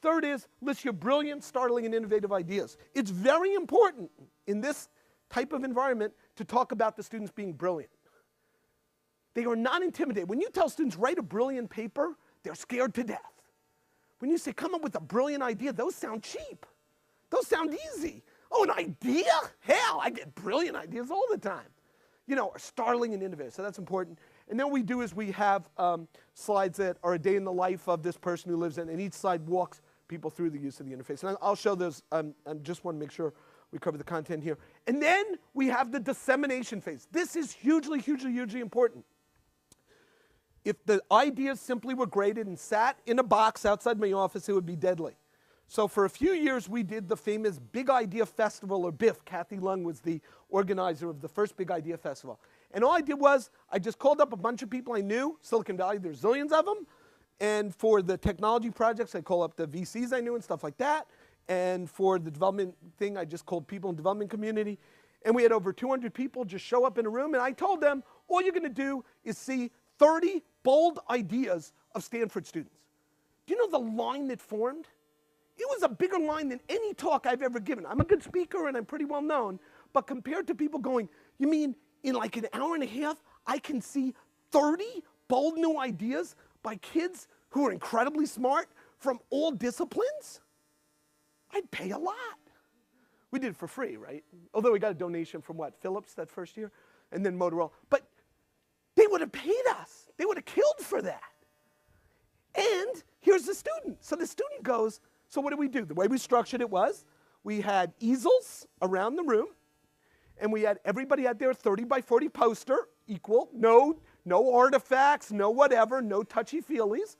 Third is, list your brilliant, startling, and innovative ideas. It's very important in this type of environment to talk about the students being brilliant. They are not intimidated. When you tell students, write a brilliant paper, they're scared to death. When you say, come up with a brilliant idea, those sound cheap. Those sound easy. Oh, an idea? Hell, I get brilliant ideas all the time. Startling and innovative, so that's important. And then what we do is we have slides that are a day in the life of this person who lives in, and each slide walks people through the use of the interface. And I'll show those, I just want to make sure we cover the content here. And then we have the dissemination phase. This is hugely, hugely, hugely important. If the ideas simply were graded and sat in a box outside my office, it would be deadly. So for a few years, we did the famous Big Idea Festival, or BIF. Kathy Lung was the organizer of the first Big Idea Festival. And all I did was, I just called up a bunch of people I knew, Silicon Valley, there's zillions of them. And for the technology projects, I call up the VCs I knew and stuff like that. And for the development thing, I just called people in the development community. And we had over 200 people just show up in a room. And I told them, all you're going to do is see 30 bold ideas of Stanford students. Do you know the line that formed? It was a bigger line than any talk I've ever given. I'm a good speaker and I'm pretty well known, but compared to people going, you mean in like an hour and a half, I can see 30 bold new ideas by kids who are incredibly smart from all disciplines? I'd pay a lot. We did it for free, right? Although we got a donation from what, Philips that first year? And then Motorola. But they would have paid us. They would have killed for that. And here's the student. So the student goes, so what do we do? The way we structured it was, we had easels around the room, and we had everybody had their 30 by 40 poster, equal, no artifacts, no whatever, no touchy-feelies.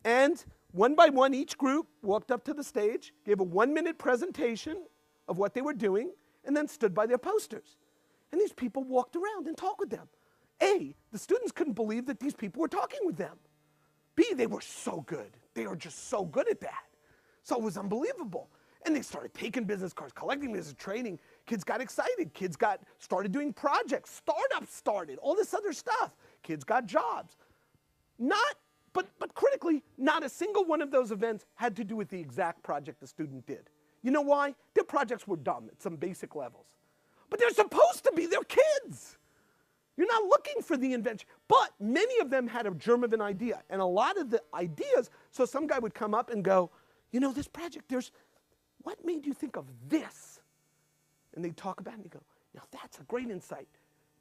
And one by one, each group walked up to the stage, gave a 1-minute presentation of what they were doing, and then stood by their posters. And these people walked around and talked with them. A, the students couldn't believe that these people were talking with them. B, they were so good. They were just so good at that. So it was unbelievable. And they started taking business cards, collecting business, training. Kids got excited. Kids started doing projects. Startups started, all this other stuff. Kids got jobs. But critically, not a single one of those events had to do with the exact project the student did. You know why? Their projects were dumb at some basic levels. But they're supposed to be. They're kids. You're not looking for the invention. But many of them had a germ of an idea. And a lot of the ideas, so some guy would come up and go, you know, this project, what made you think of this? And they'd talk about it and they'd go, now that's a great insight.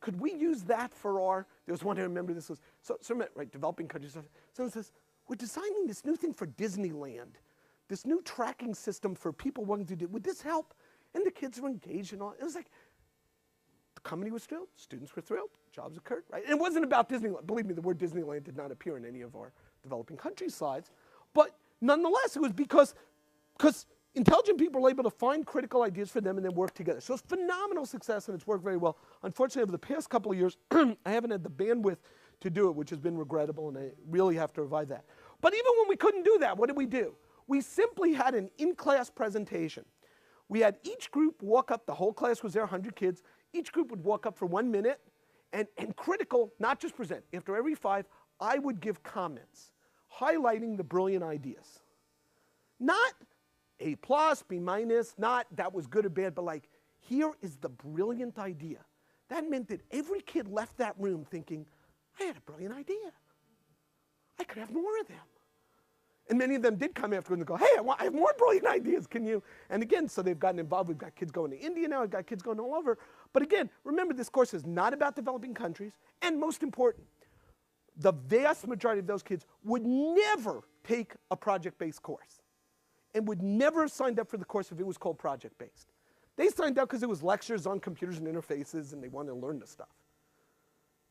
Could we use that for there was one I remember this was, right, developing countries. Someone says, we're designing this new thing for Disneyland, this new tracking system for people wanting to do, would this help? And the kids were engaged and all. It was like, the company was thrilled, students were thrilled, jobs occurred, right? And it wasn't about Disneyland. Believe me, the word Disneyland did not appear in any of our developing country slides. But nonetheless, it was because intelligent people were able to find critical ideas for them and then work together. So it's phenomenal success and it's worked very well. Unfortunately, over the past couple of years, I haven't had the bandwidth to do it, which has been regrettable, and I really have to revive that. But even when we couldn't do that, what did we do? We simply had an in-class presentation. We had each group walk up, the whole class was there, 100 kids. Each group would walk up for 1 minute, and critical, not just present. After every 5, I would give comments, highlighting the brilliant ideas. Not A+, B-, not that was good or bad, but like, here is the brilliant idea. That meant that every kid left that room thinking, I had a brilliant idea. I could have more of them. And many of them did come afterwards and go, hey, I have more brilliant ideas, can you? And again, so they've gotten involved. We've got kids going to India now. We've got kids going all over. But again, remember, this course is not about developing countries. And most important, the vast majority of those kids would never take a project-based course and would never have signed up for the course if it was called project-based. They signed up because it was lectures on computers and interfaces, and they wanted to learn the stuff.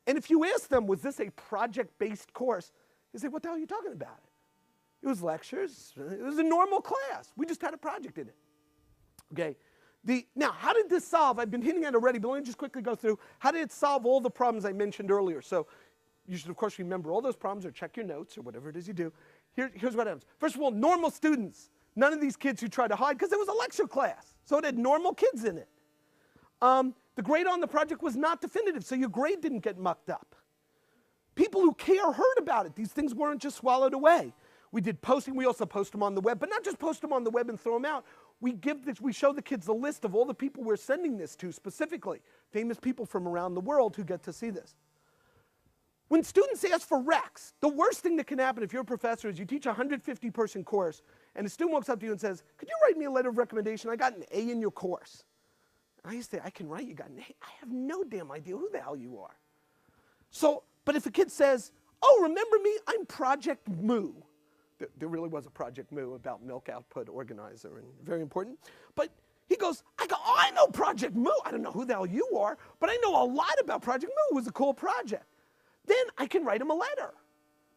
And if you ask them, was this a project-based course, they say, what the hell are you talking about? It was lectures. It was a normal class. We just had a project in it. Okay. Now, how did this solve? I've been hinting at it already, but let me just quickly go through. How did it solve all the problems I mentioned earlier? So you should, of course, remember all those problems or check your notes or whatever it is you do. Here's what happens. First of all, normal students. None of these kids who tried to hide, because it was a lecture class. So it had normal kids in it. The grade on the project was not definitive, so your grade didn't get mucked up. People who care heard about it. These things weren't just swallowed away. We did posting. We also post them on the web, but not just post them on the web and throw them out. We show the kids a list of all the people we're sending this to specifically, famous people from around the world who get to see this. When students ask for recs, the worst thing that can happen if you're a professor is you teach a 150-person course, and a student walks up to you and says, could you write me a letter of recommendation? I got an A in your course. And I used to say, I can write you got an A. I have no damn idea who the hell you are. So, but if a kid says, oh, remember me? I'm Project Moo. There really was a Project Moo about milk output organizer, and very important. But he goes, I know Project Moo. I don't know who the hell you are, but I know a lot about Project Moo. It was a cool project. Then I can write him a letter.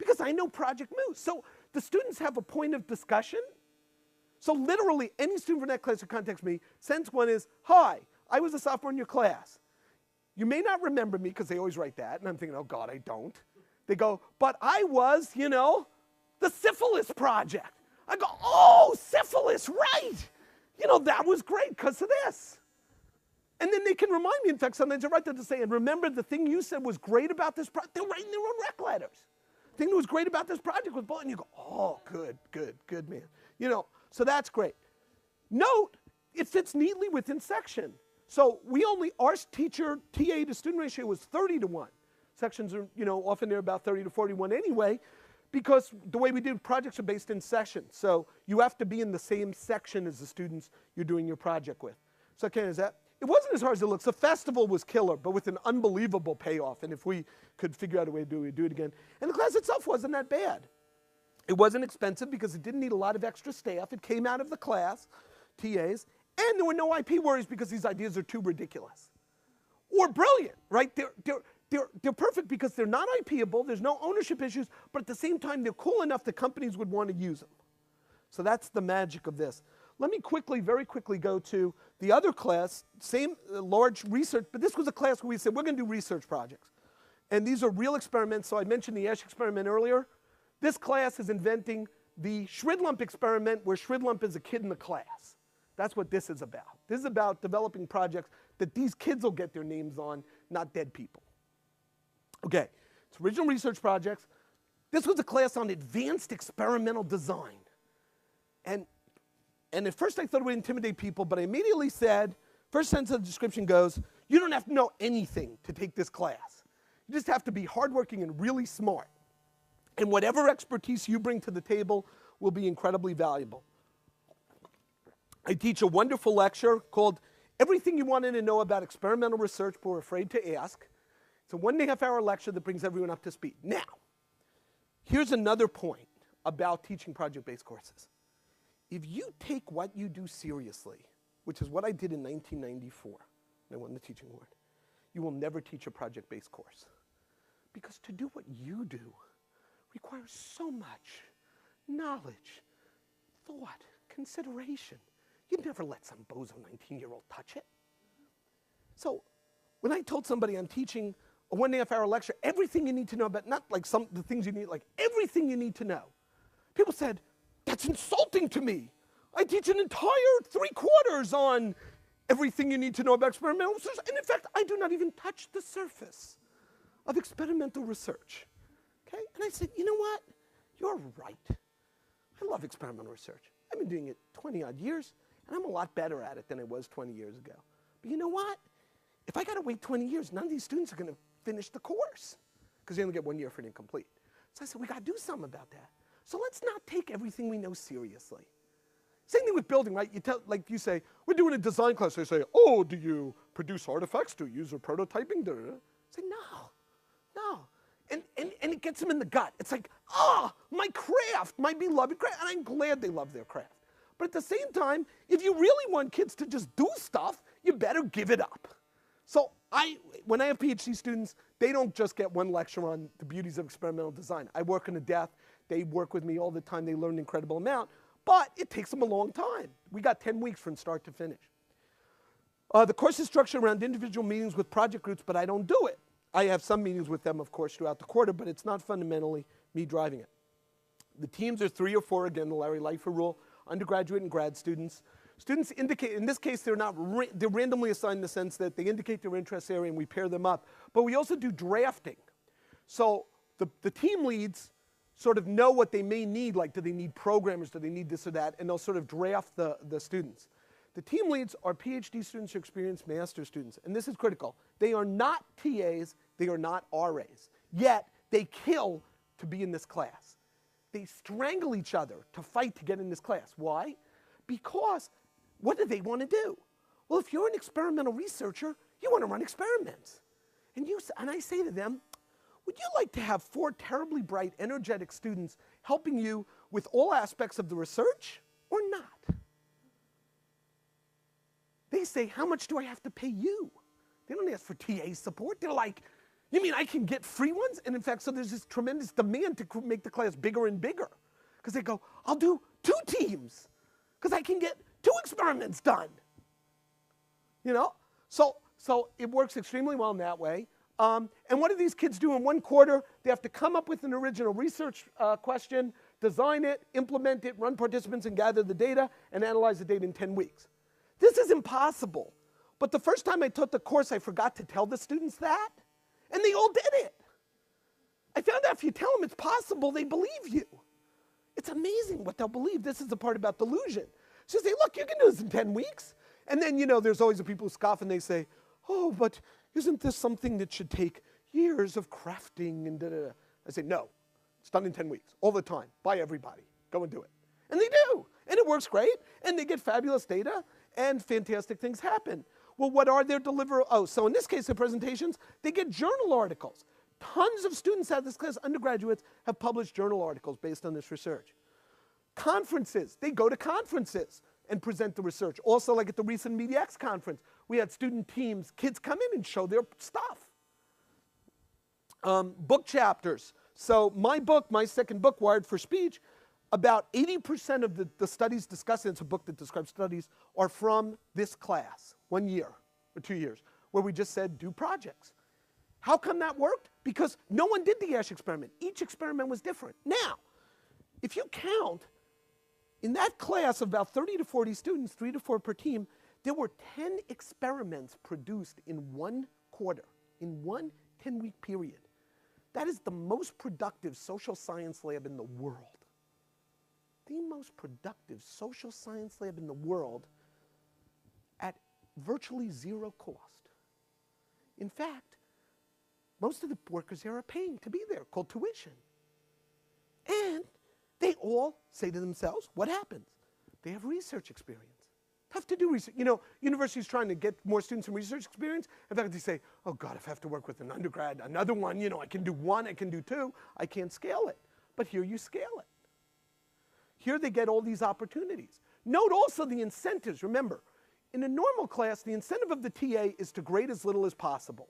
Because I know project moves. So the students have a point of discussion. So literally, any student from that class who contacts me, sentence one is, hi, I was a sophomore in your class. You may not remember me, because they always write that, and I'm thinking, oh God, I don't. They go, but I was, the syphilis project. I go, oh, syphilis, right. That was great because of this. And then they can remind me, in fact, sometimes I write them to say, and remember the thing you said was great about this project. They're writing their own rec letters. The thing that was great about this project was, and you go, oh, good, man. So that's great. Note, it fits neatly within section. So our teacher TA to student ratio was 30-1. Sections are, often they're about 30 to 41 anyway, because the way we do projects are based in sessions. So you have to be in the same section as the students you're doing your project with. So it wasn't as hard as it looks. The festival was killer, but with an unbelievable payoff. And if we could figure out a way to do it, we'd do it again. And the class itself wasn't that bad. It wasn't expensive because it didn't need a lot of extra staff. It came out of the class, TAs, and there were no IP worries because these ideas are too ridiculous. Or brilliant, right? They're perfect because they're not IPable, there's no ownership issues, but at the same time, they're cool enough that companies would want to use them. So that's the magic of this. Let me very quickly go to the other class, same large research, but this was a class where we said, we're going to do research projects. And these are real experiments. So I mentioned the Ash experiment earlier. This class is inventing the Shridlump experiment, where Shridlump is a kid in the class. That's what this is about. This is about developing projects that these kids will get their names on, not dead people. Okay, it's original research projects. This was a class on advanced experimental design. And at first I thought it would intimidate people, but I immediately said, first sentence of the description goes, you don't have to know anything to take this class. You just have to be hardworking and really smart. And whatever expertise you bring to the table will be incredibly valuable. I teach a wonderful lecture called Everything You Wanted to Know About Experimental Research But Were Afraid to Ask. It's a 1.5-hour lecture that brings everyone up to speed. Now, here's another point about teaching project-based courses. If you take what you do seriously, which is what I did in 1994, and I won the teaching award, you will never teach a project-based course. Because to do what you do requires so much knowledge, thought, consideration. You'd never let some bozo 19-year-old touch it. So when I told somebody I'm teaching a 1.5-hour lecture, everything you need to know about, not like the things you need, like everything you need to know, people said, that's insulting to me. I teach an entire 3/4 on everything you need to know about experimental research. And in fact, I do not even touch the surface of experimental research. Okay? And I said, you know what? You're right. I love experimental research. I've been doing it 20-odd years, and I'm a lot better at it than I was 20 years ago. But you know what? If I got to wait 20 years, none of these students are going to finish the course because they only get 1 year for it incomplete. So I said, we got to do something about that. So let's not take everything we know seriously. Same thing with building, right? You say, we're doing a design class. They say, oh, do you produce artifacts? Do you use prototyping? Da, da, da. Say, no. And it gets them in the gut. It's like, my craft, my beloved craft. And I'm glad they love their craft. But at the same time, if you really want kids to just do stuff, you better give it up. So when I have PhD students, they don't just get one lecture on the beauties of experimental design. I work them to death. They work with me all the time. They learn an incredible amount. But it takes them a long time. We got 10 weeks from start to finish. The course is structured around individual meetings with project groups, but I don't do it. I have some meetings with them, of course, throughout the quarter, but it's not fundamentally me driving it. The teams are 3 or 4, again, the Larry Leifer rule, undergraduate and grad students. Students indicate, in this case, they're randomly assigned in the sense that they indicate their interest area and we pair them up. But we also do drafting. So the team leads sort of know what they may need, like do they need programmers, do they need this or that, and they'll sort of draft the students. The team leads are PhD students or experienced master's students, and this is critical. They are not TAs, they are not RAs, yet they kill to be in this class. They strangle each other to fight to get in this class. Why? Because what do they want to do? Well, if you're an experimental researcher, you want to run experiments. And I say to them, would you like to have 4 terribly bright, energetic students helping you with all aspects of the research or not? They say, how much do I have to pay you? They don't ask for TA support. They're like, You mean I can get free ones? And in fact, so there's this tremendous demand to make the class bigger and bigger. Because they go, I'll do 2 teams. Because I can get 2 experiments done. You know? So it works extremely well in that way. And what do these kids do in 1 quarter? They have to come up with an original research question, design it, implement it, run participants and gather the data, and analyze the data in 10 weeks. This is impossible. But the first time I taught the course, I forgot to tell the students that. And they all did it. I found out if you tell them it's possible, they believe you. It's amazing what they'll believe. This is the part about delusion. So you say, look, you can do this in 10 weeks. And then, you know, there's always the people who scoff and they say, oh, but isn't this something that should take years of crafting and da-da-da? I say, no, it's done in 10 weeks, all the time, by everybody. Go and do it. And they do. And it works great. And they get fabulous data and fantastic things happen. Well, what are their deliverables? Oh, so in this case, the presentations, they get journal articles. Tons of students out of this class, undergraduates, have published journal articles based on this research. Conferences, they go to conferences and present the research. Also, like at the recent MediaX conference, we had student teams, kids come in and show their stuff. Book chapters. So my book, my second book, Wired for Speech, about 80% of the studies discussed, and it's a book that describes studies, are from this class, 1 year or 2 years, where we just said do projects. How come that worked? Because no one did the Ash experiment. Each experiment was different. Now, if you count, in that class of about 30 to 40 students, 3 to 4 per team, there were 10 experiments produced in 1 quarter, in 1 10-week period. That is the most productive social science lab in the world. The most productive social science lab in the world at virtually 0 cost. In fact, most of the workers here are paying to be there, called tuition. And they all say to themselves, what happens? They have research experience. Tough to do research. You know, universities trying to get more students some research experience. In fact, they say, oh God, if I have to work with an undergrad, another one, you know, I can do 1, I can do 2, I can't scale it. But here you scale it. Here they get all these opportunities. Note also the incentives. Remember, in a normal class, the incentive of the TA is to grade as little as possible.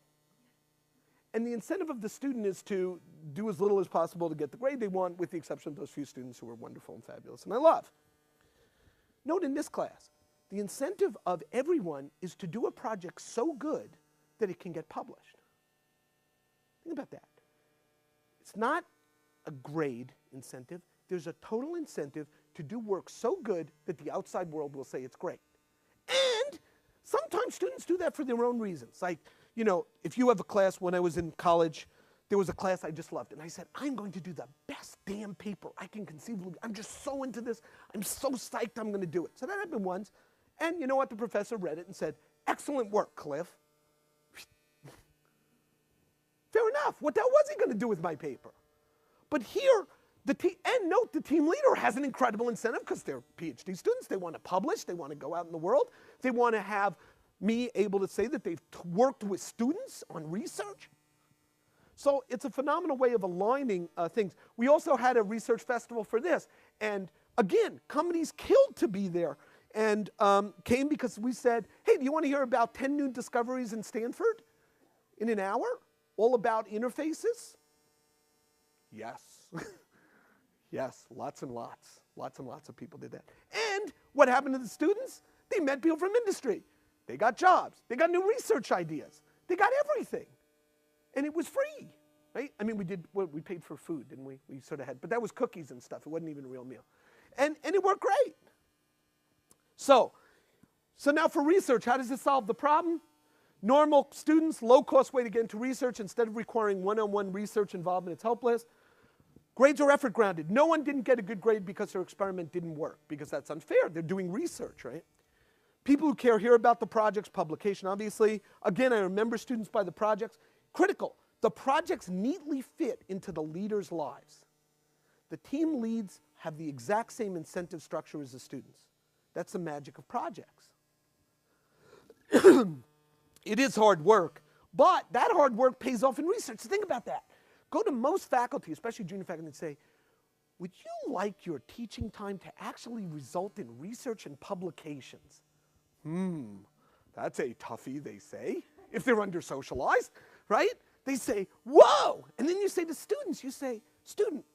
And the incentive of the student is to do as little as possible to get the grade they want, with the exception of those few students who are wonderful and fabulous and I love. Note in this class, the incentive of everyone is to do a project so good that it can get published. Think about that. It's not a grade incentive. There's a total incentive to do work so good that the outside world will say it's great. And sometimes students do that for their own reasons. Like, you know, if you have a class, when I was in college, there was a class I just loved. And I said, I'm going to do the best damn paper I can conceivably. I'm just so into this. I'm so psyched I'm going to do it. So that happened once. And you know what? The professor read it and said, excellent work, Cliff. Fair enough. What the hell was he going to do with my paper? But here, and note, the team leader has an incredible incentive because they're PhD students. They want to publish. They want to go out in the world. They want to have me able to say that they've worked with students on research. So it's a phenomenal way of aligning things. We also had a research festival for this. And again, companies killed to be there and came because we said, hey, do you want to hear about 10 new discoveries in Stanford in an hour? All about interfaces? Yes. Yes, lots and lots. Lots and lots of people did that. And what happened to the students? They met people from industry. They got jobs. They got new research ideas. They got everything. And it was free, right? I mean, we paid for food, didn't we? We sort of had, but that was cookies and stuff. It wasn't even a real meal. And it worked great. So now for research, how does this solve the problem? Normal students, low-cost way to get into research. Instead of requiring one-on-one research involvement, it's helpless. Grades are effort grounded. No one didn't get a good grade because their experiment didn't work, because that's unfair. They're doing research, right? People who care hear about the projects, publication, obviously. Again, I remember students by the projects. Critical. The projects neatly fit into the leaders' lives. The team leads have the exact same incentive structure as the students. That's the magic of projects. It is hard work, but that hard work pays off in research. So think about that. Go to most faculty, especially junior faculty, and say, would you like your teaching time to actually result in research and publications? That's a toughie, they say, if they're under-socialized, right? they say, whoa! And then you say to students, you say, student,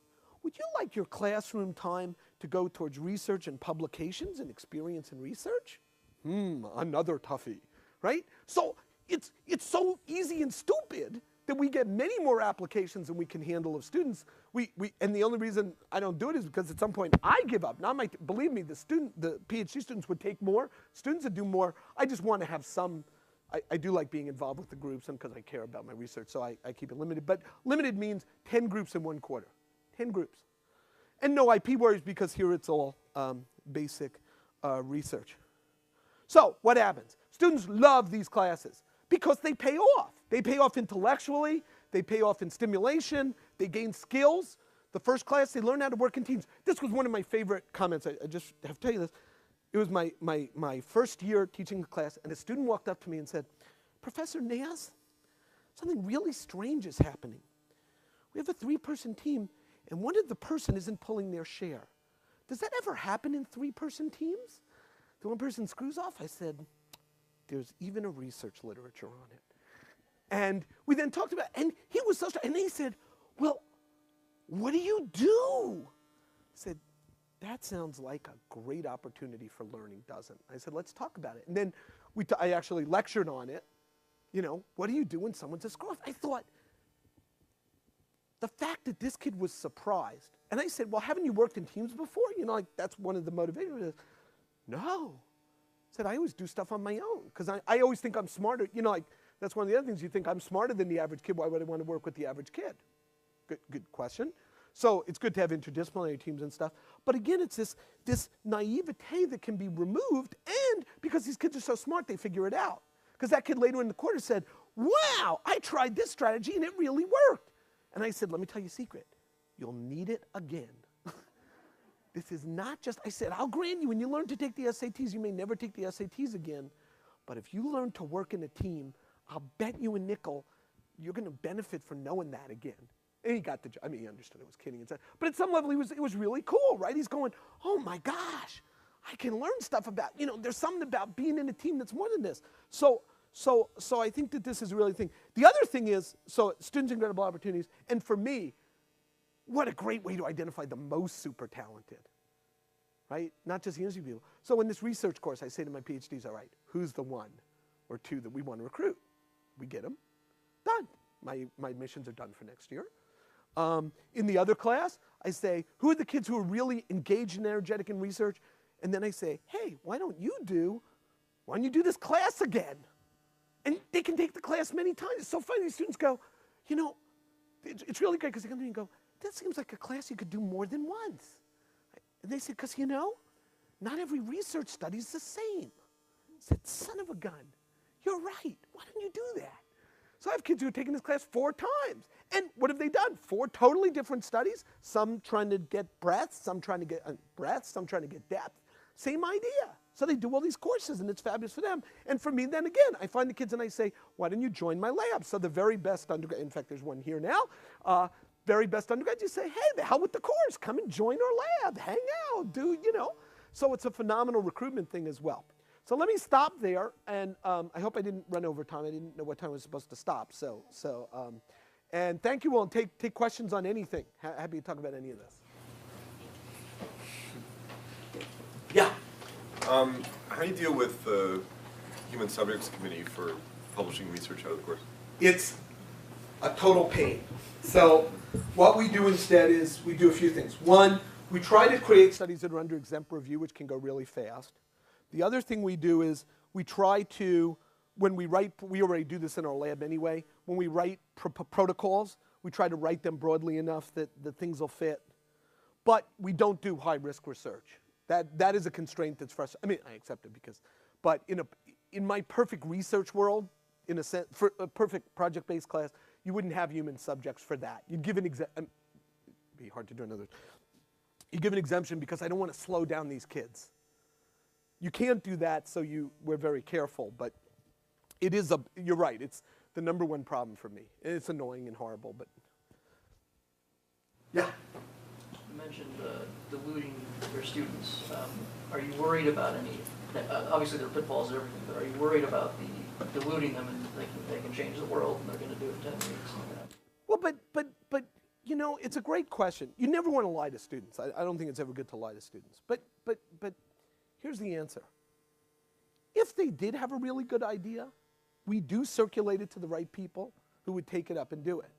would you like your classroom time to go towards research and publications and experience in research? Another toughie, right? So it's so easy and stupid that we get many more applications than we can handle of students. And the only reason I don't do it is because at some point I give up. Now, believe me, the PhD students would take more, students would do more. I just want to have some, I do like being involved with the groups and because I care about my research, so I keep it limited. But limited means 10 groups in 1 quarter, 10 groups. And no IP worries because here it's all basic research. So what happens? Students love these classes because they pay off. They pay off intellectually, they pay off in stimulation, they gain skills. The first class, they learn how to work in teams. This was one of my favorite comments. I just have to tell you this. It was my first year teaching the class, and a student walked up to me and said, Professor Naz, something really strange is happening. We have a 3-person team, and one of the person isn't pulling their share. Does that ever happen in 3-person teams? The one person screws off. I said, there's even a research literature on it. And we then talked about, and he was so, and he said, well, what do you do? I said, that sounds like a great opportunity for learning, doesn't it? I said, let's talk about it. And then I actually lectured on it. You know, what do you do when someone's a screw off? I thought, the fact that this kid was surprised, and I said, well, haven't you worked in teams before? You know, like that's one of the motivators. No. I said, I always do stuff on my own because I always think I'm smarter. You know, like that's one of the other things you think I'm smarter than the average kid. Why would I want to work with the average kid? Good question. So it's good to have interdisciplinary teams and stuff. But again, it's this naivete that can be removed, and because these kids are so smart, they figure it out. Because that kid later in the quarter said, wow, I tried this strategy and it really worked. And I said, let me tell you a secret. You'll need it again. This is not just, I said, I'll grant you, when you learn to take the SATs, you may never take the SATs again. But if you learn to work in a team, I'll bet you a nickel, you're going to benefit from knowing that again. And he got the job. I mean, he understood I was kidding. And stuff. But at some level, it was really cool, right? He's going, oh my gosh, I can learn stuff about, you know, there's something about being in a team that's more than this. So I think that this is a really thing. The other thing is, so students' incredible opportunities, and for me, what a great way to identify the most super talented, right? Not just university people. So in this research course, I say to my PhDs, all right, who's the 1 or 2 that we want to recruit? We get them, done. My missions are done for next year. In the other class, I say, who are the kids who are really engaged and energetic in research? And then I say, hey, why don't you do this class again? And they can take the class many times. It's so funny. These students go, you know, it's really great because they come to me and go, that seems like a class you could do more than once. And they said, because, you know, not every research study is the same. I said, son of a gun, you're right. Why don't you do that? So I have kids who have taken this class 4 times. And what have they done? 4 totally different studies, some trying to get breadth, some trying to get some trying to get depth. Same idea. So they do all these courses, and it's fabulous for them. And for me, then again, I find the kids and I say, why don't you join my lab? So the very best undergrad, in fact, there's one here now, very best undergrads, you say, hey, the hell with the course. Come and join our lab. Hang out, dude, you know. So it's a phenomenal recruitment thing as well. So let me stop there, and I hope I didn't run over time. I didn't know what time I was supposed to stop. And thank you all, and take questions on anything. Happy to talk about any of this. Yeah. How do you deal with the Human Subjects Committee for publishing research out of the course? It's a total pain. So what we do instead is we do a few things. One, we try to create studies that are under exempt review, which can go really fast. The other thing we do is we try to, when we write, we already do this in our lab anyway, when we write protocols, we try to write them broadly enough that the things will fit. But we don't do high-risk research. That is a constraint that's frustrating. I mean, I accept it because, but in my perfect research world, in a sense, for a perfect project-based class, you wouldn't have human subjects for that. You'd give an exemption. It'd be hard to do another. You give an exemption because I don't want to slow down these kids. You can't do that, so we're very careful. But it is you're right. It's the #1 problem for me. It's annoying and horrible, but yeah. You mentioned diluting your students. Are you worried about any? Obviously, there are pitfalls and everything, but are you worried about the diluting them and they can change the world and they're going to do it in 10 weeks. Well, but you know, it's a great question. You never want to lie to students. I don't think it's ever good to lie to students. But here's the answer. If they did have a really good idea, we do circulate it to the right people who would take it up and do it.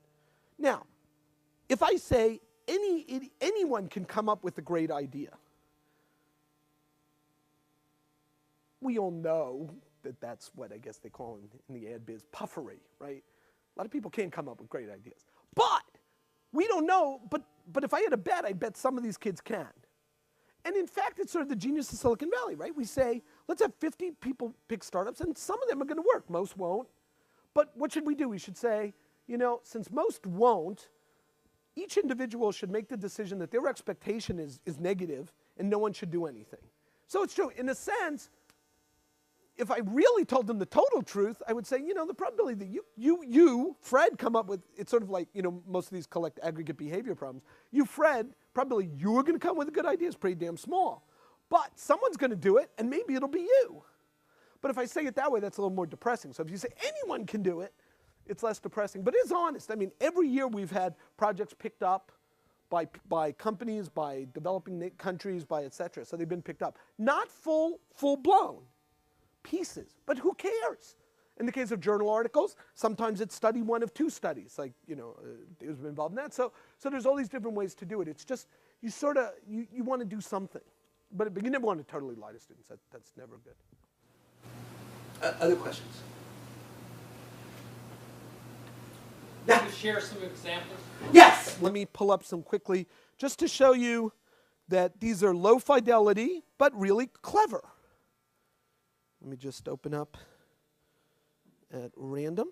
Now, if I say anyone can come up with a great idea, we all know that that's what I guess they call in the ad biz puffery, right? A lot of people can't come up with great ideas. But we don't know, but if I had a bet, I bet some of these kids can. And in fact, it's sort of the genius of Silicon Valley, right? We say, let's have 50 people pick startups, and some of them are going to work. Most won't. But what should we do? We should say, you know, since most won't, each individual should make the decision that their expectation is negative, and no one should do anything. So it's true. In a sense, if I really told them the total truth, I would say, you know, the probability that you, Fred, come up with, it's sort of like, you know, most of these collect aggregate behavior problems. You, Fred, probably you're going to come with a good idea is pretty damn small. But someone's going to do it, and maybe it'll be you. But if I say it that way, that's a little more depressing. So if you say anyone can do it, it's less depressing. But it's honest. I mean, every year we've had projects picked up by companies, by developing countries, by et cetera. So they've been picked up. Not full-blown pieces, but who cares? In the case of journal articles, sometimes it's study one of two studies, like, you know, it was involved in that. So there's all these different ways to do it. It's just, you sort of, you want to do something. But you never want to totally lie to students. That's never good. Other questions? Can you share some examples? Yes! Let me pull up some quickly, just to show you that these are low fidelity, but really clever. Let me just open up at random.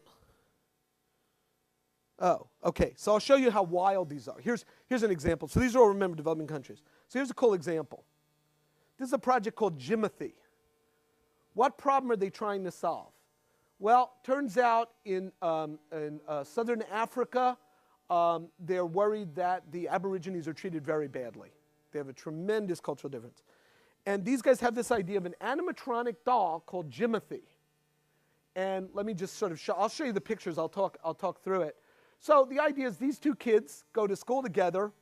Oh, okay. So I'll show you how wild these are. Here's an example. So these are all, remember, developing countries. So here's a cool example. This is a project called Jimothy. What problem are they trying to solve? Well, turns out in southern Africa, they're worried that the Aborigines are treated very badly. They have a tremendous cultural difference. And these guys have this idea of an animatronic doll called Jimothy. And let me just sort of I'll show you the pictures. I'll talk through it. So the idea is these two kids go to school together,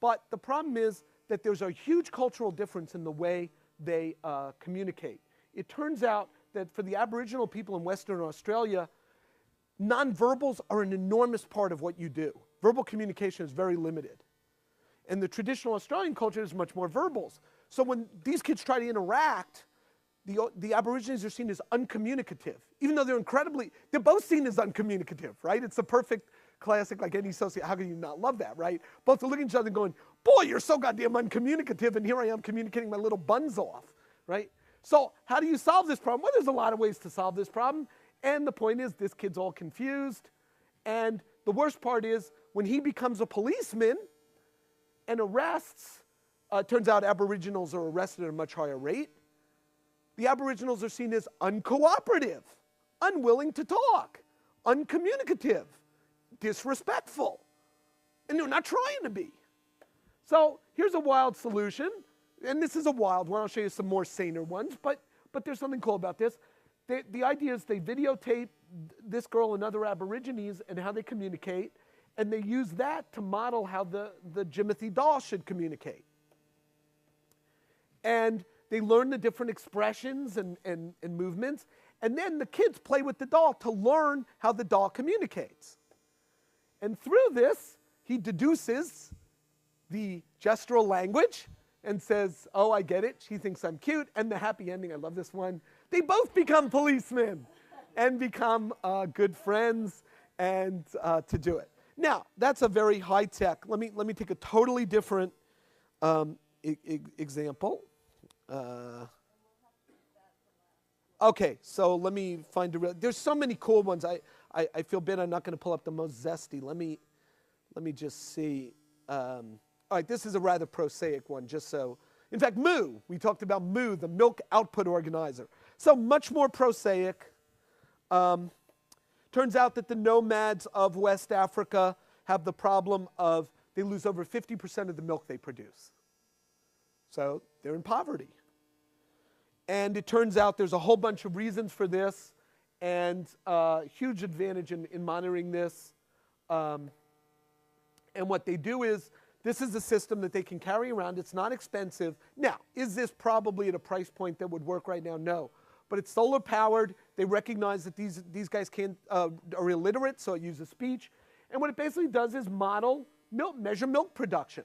but the problem is that there's a huge cultural difference in the way they communicate. It turns out that for the Aboriginal people in Western Australia, nonverbals are an enormous part of what you do. Verbal communication is very limited. And the traditional Australian culture is much more verbals. So when these kids try to interact, the Aborigines are seen as uncommunicative, even though they're both seen as uncommunicative, right? It's a perfect classic, like any how can you not love that, right? Both are looking at each other and going, boy, you're so goddamn uncommunicative, and here I am communicating my little buns off, right? So how do you solve this problem? Well, there's a lot of ways to solve this problem, and the point is this kid's all confused, and the worst part is when he becomes a policeman and arrests, turns out Aboriginals are arrested at a much higher rate. The Aboriginals are seen as uncooperative, unwilling to talk, uncommunicative, disrespectful, and they're not trying to be. So here's a wild solution, and this is a wild one. I'll show you some more saner ones, but there's something cool about this. The idea is they videotape this girl and other Aborigines and how they communicate, and they use that to model how the Jimothy doll should communicate. And they learn the different expressions and movements, and then the kids play with the doll to learn how the doll communicates. And through this, he deduces the gestural language and says, oh, I get it, she thinks I'm cute, and the happy ending, I love this one, they both become policemen and become good friends and to do it. Now, that's a very high tech. Let me take a totally different example. Okay, so let me find there's so many cool ones. I feel bad I'm not going to pull up the most zesty. Let me just see. All right, this is a rather prosaic one, just so. In fact, Moo, we talked about Moo, the milk output organizer. So much more prosaic. Turns out that the nomads of West Africa have the problem of they lose over 50% of the milk they produce. So they're in poverty. And it turns out there's a whole bunch of reasons for this, and huge advantage in monitoring this. And what they do is, this is a system that they can carry around. It's not expensive. Now, is this probably at a price point that would work right now? No. But it's solar powered. They recognize that these guys are illiterate, so it uses speech. And what it basically does is measure milk production.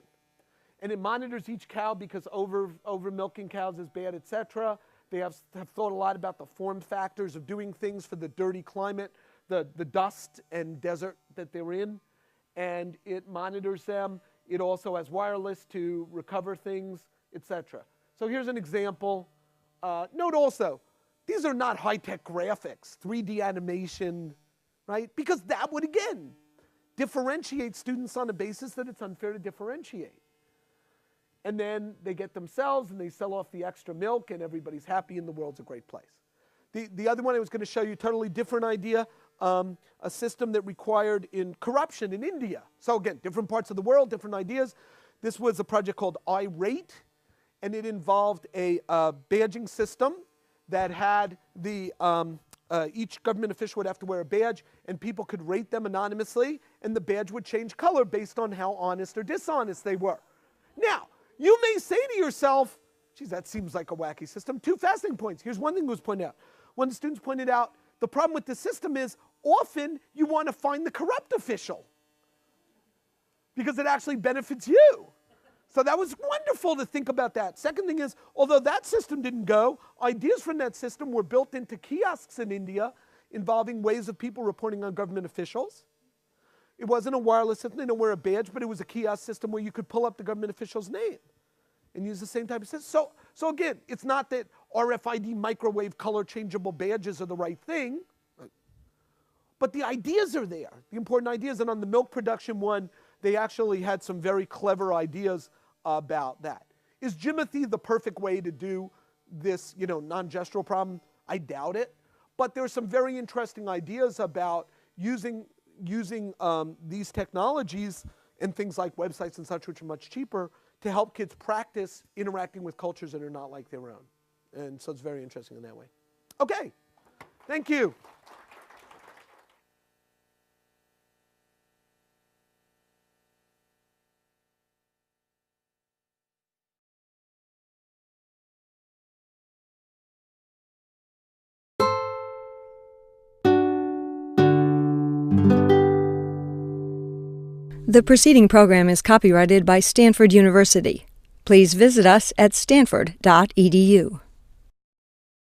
And it monitors each cow because over milking cows is bad, etc. They have thought a lot about the form factors of doing things for the dirty climate, the dust and desert that they're in. And it monitors them. It also has wireless to recover things, etc. So here's an example. Note also, these are not high-tech graphics, 3D animation, right? Because that would, again, differentiate students on a basis that it's unfair to differentiate. And then they get themselves and they sell off the extra milk and everybody's happy and the world's a great place. The other one I was going to show you, totally different idea, a system that required in corruption in India. So again, different parts of the world, different ideas. This was a project called iRate, and it involved a badging system that had each government official would have to wear a badge, and people could rate them anonymously, and the badge would change color based on how honest or dishonest they were. Now, you may say to yourself, geez, that seems like a wacky system. Two fascinating points. Here's one thing that was pointed out. One of the students pointed out, the problem with this system is often you want to find the corrupt official because it actually benefits you. So that was wonderful to think about that. Second thing is, although that system didn't go, ideas from that system were built into kiosks in India involving ways of people reporting on government officials. It wasn't a wireless system, they don't wear a badge, but it was a kiosk system where you could pull up the government official's name and use the same type of system. So again, it's not that RFID microwave color changeable badges are the right thing, but the ideas are there, the important ideas. And on the milk production one, they actually had some very clever ideas about that. Is Jimothy the perfect way to do this, non-gestural problem? I doubt it. But there are some very interesting ideas about using these technologies and things like websites and such, which are much cheaper, to help kids practice interacting with cultures that are not like their own. And so it's very interesting in that way. Okay, thank you. The preceding program is copyrighted by Stanford University. Please visit us at stanford.edu.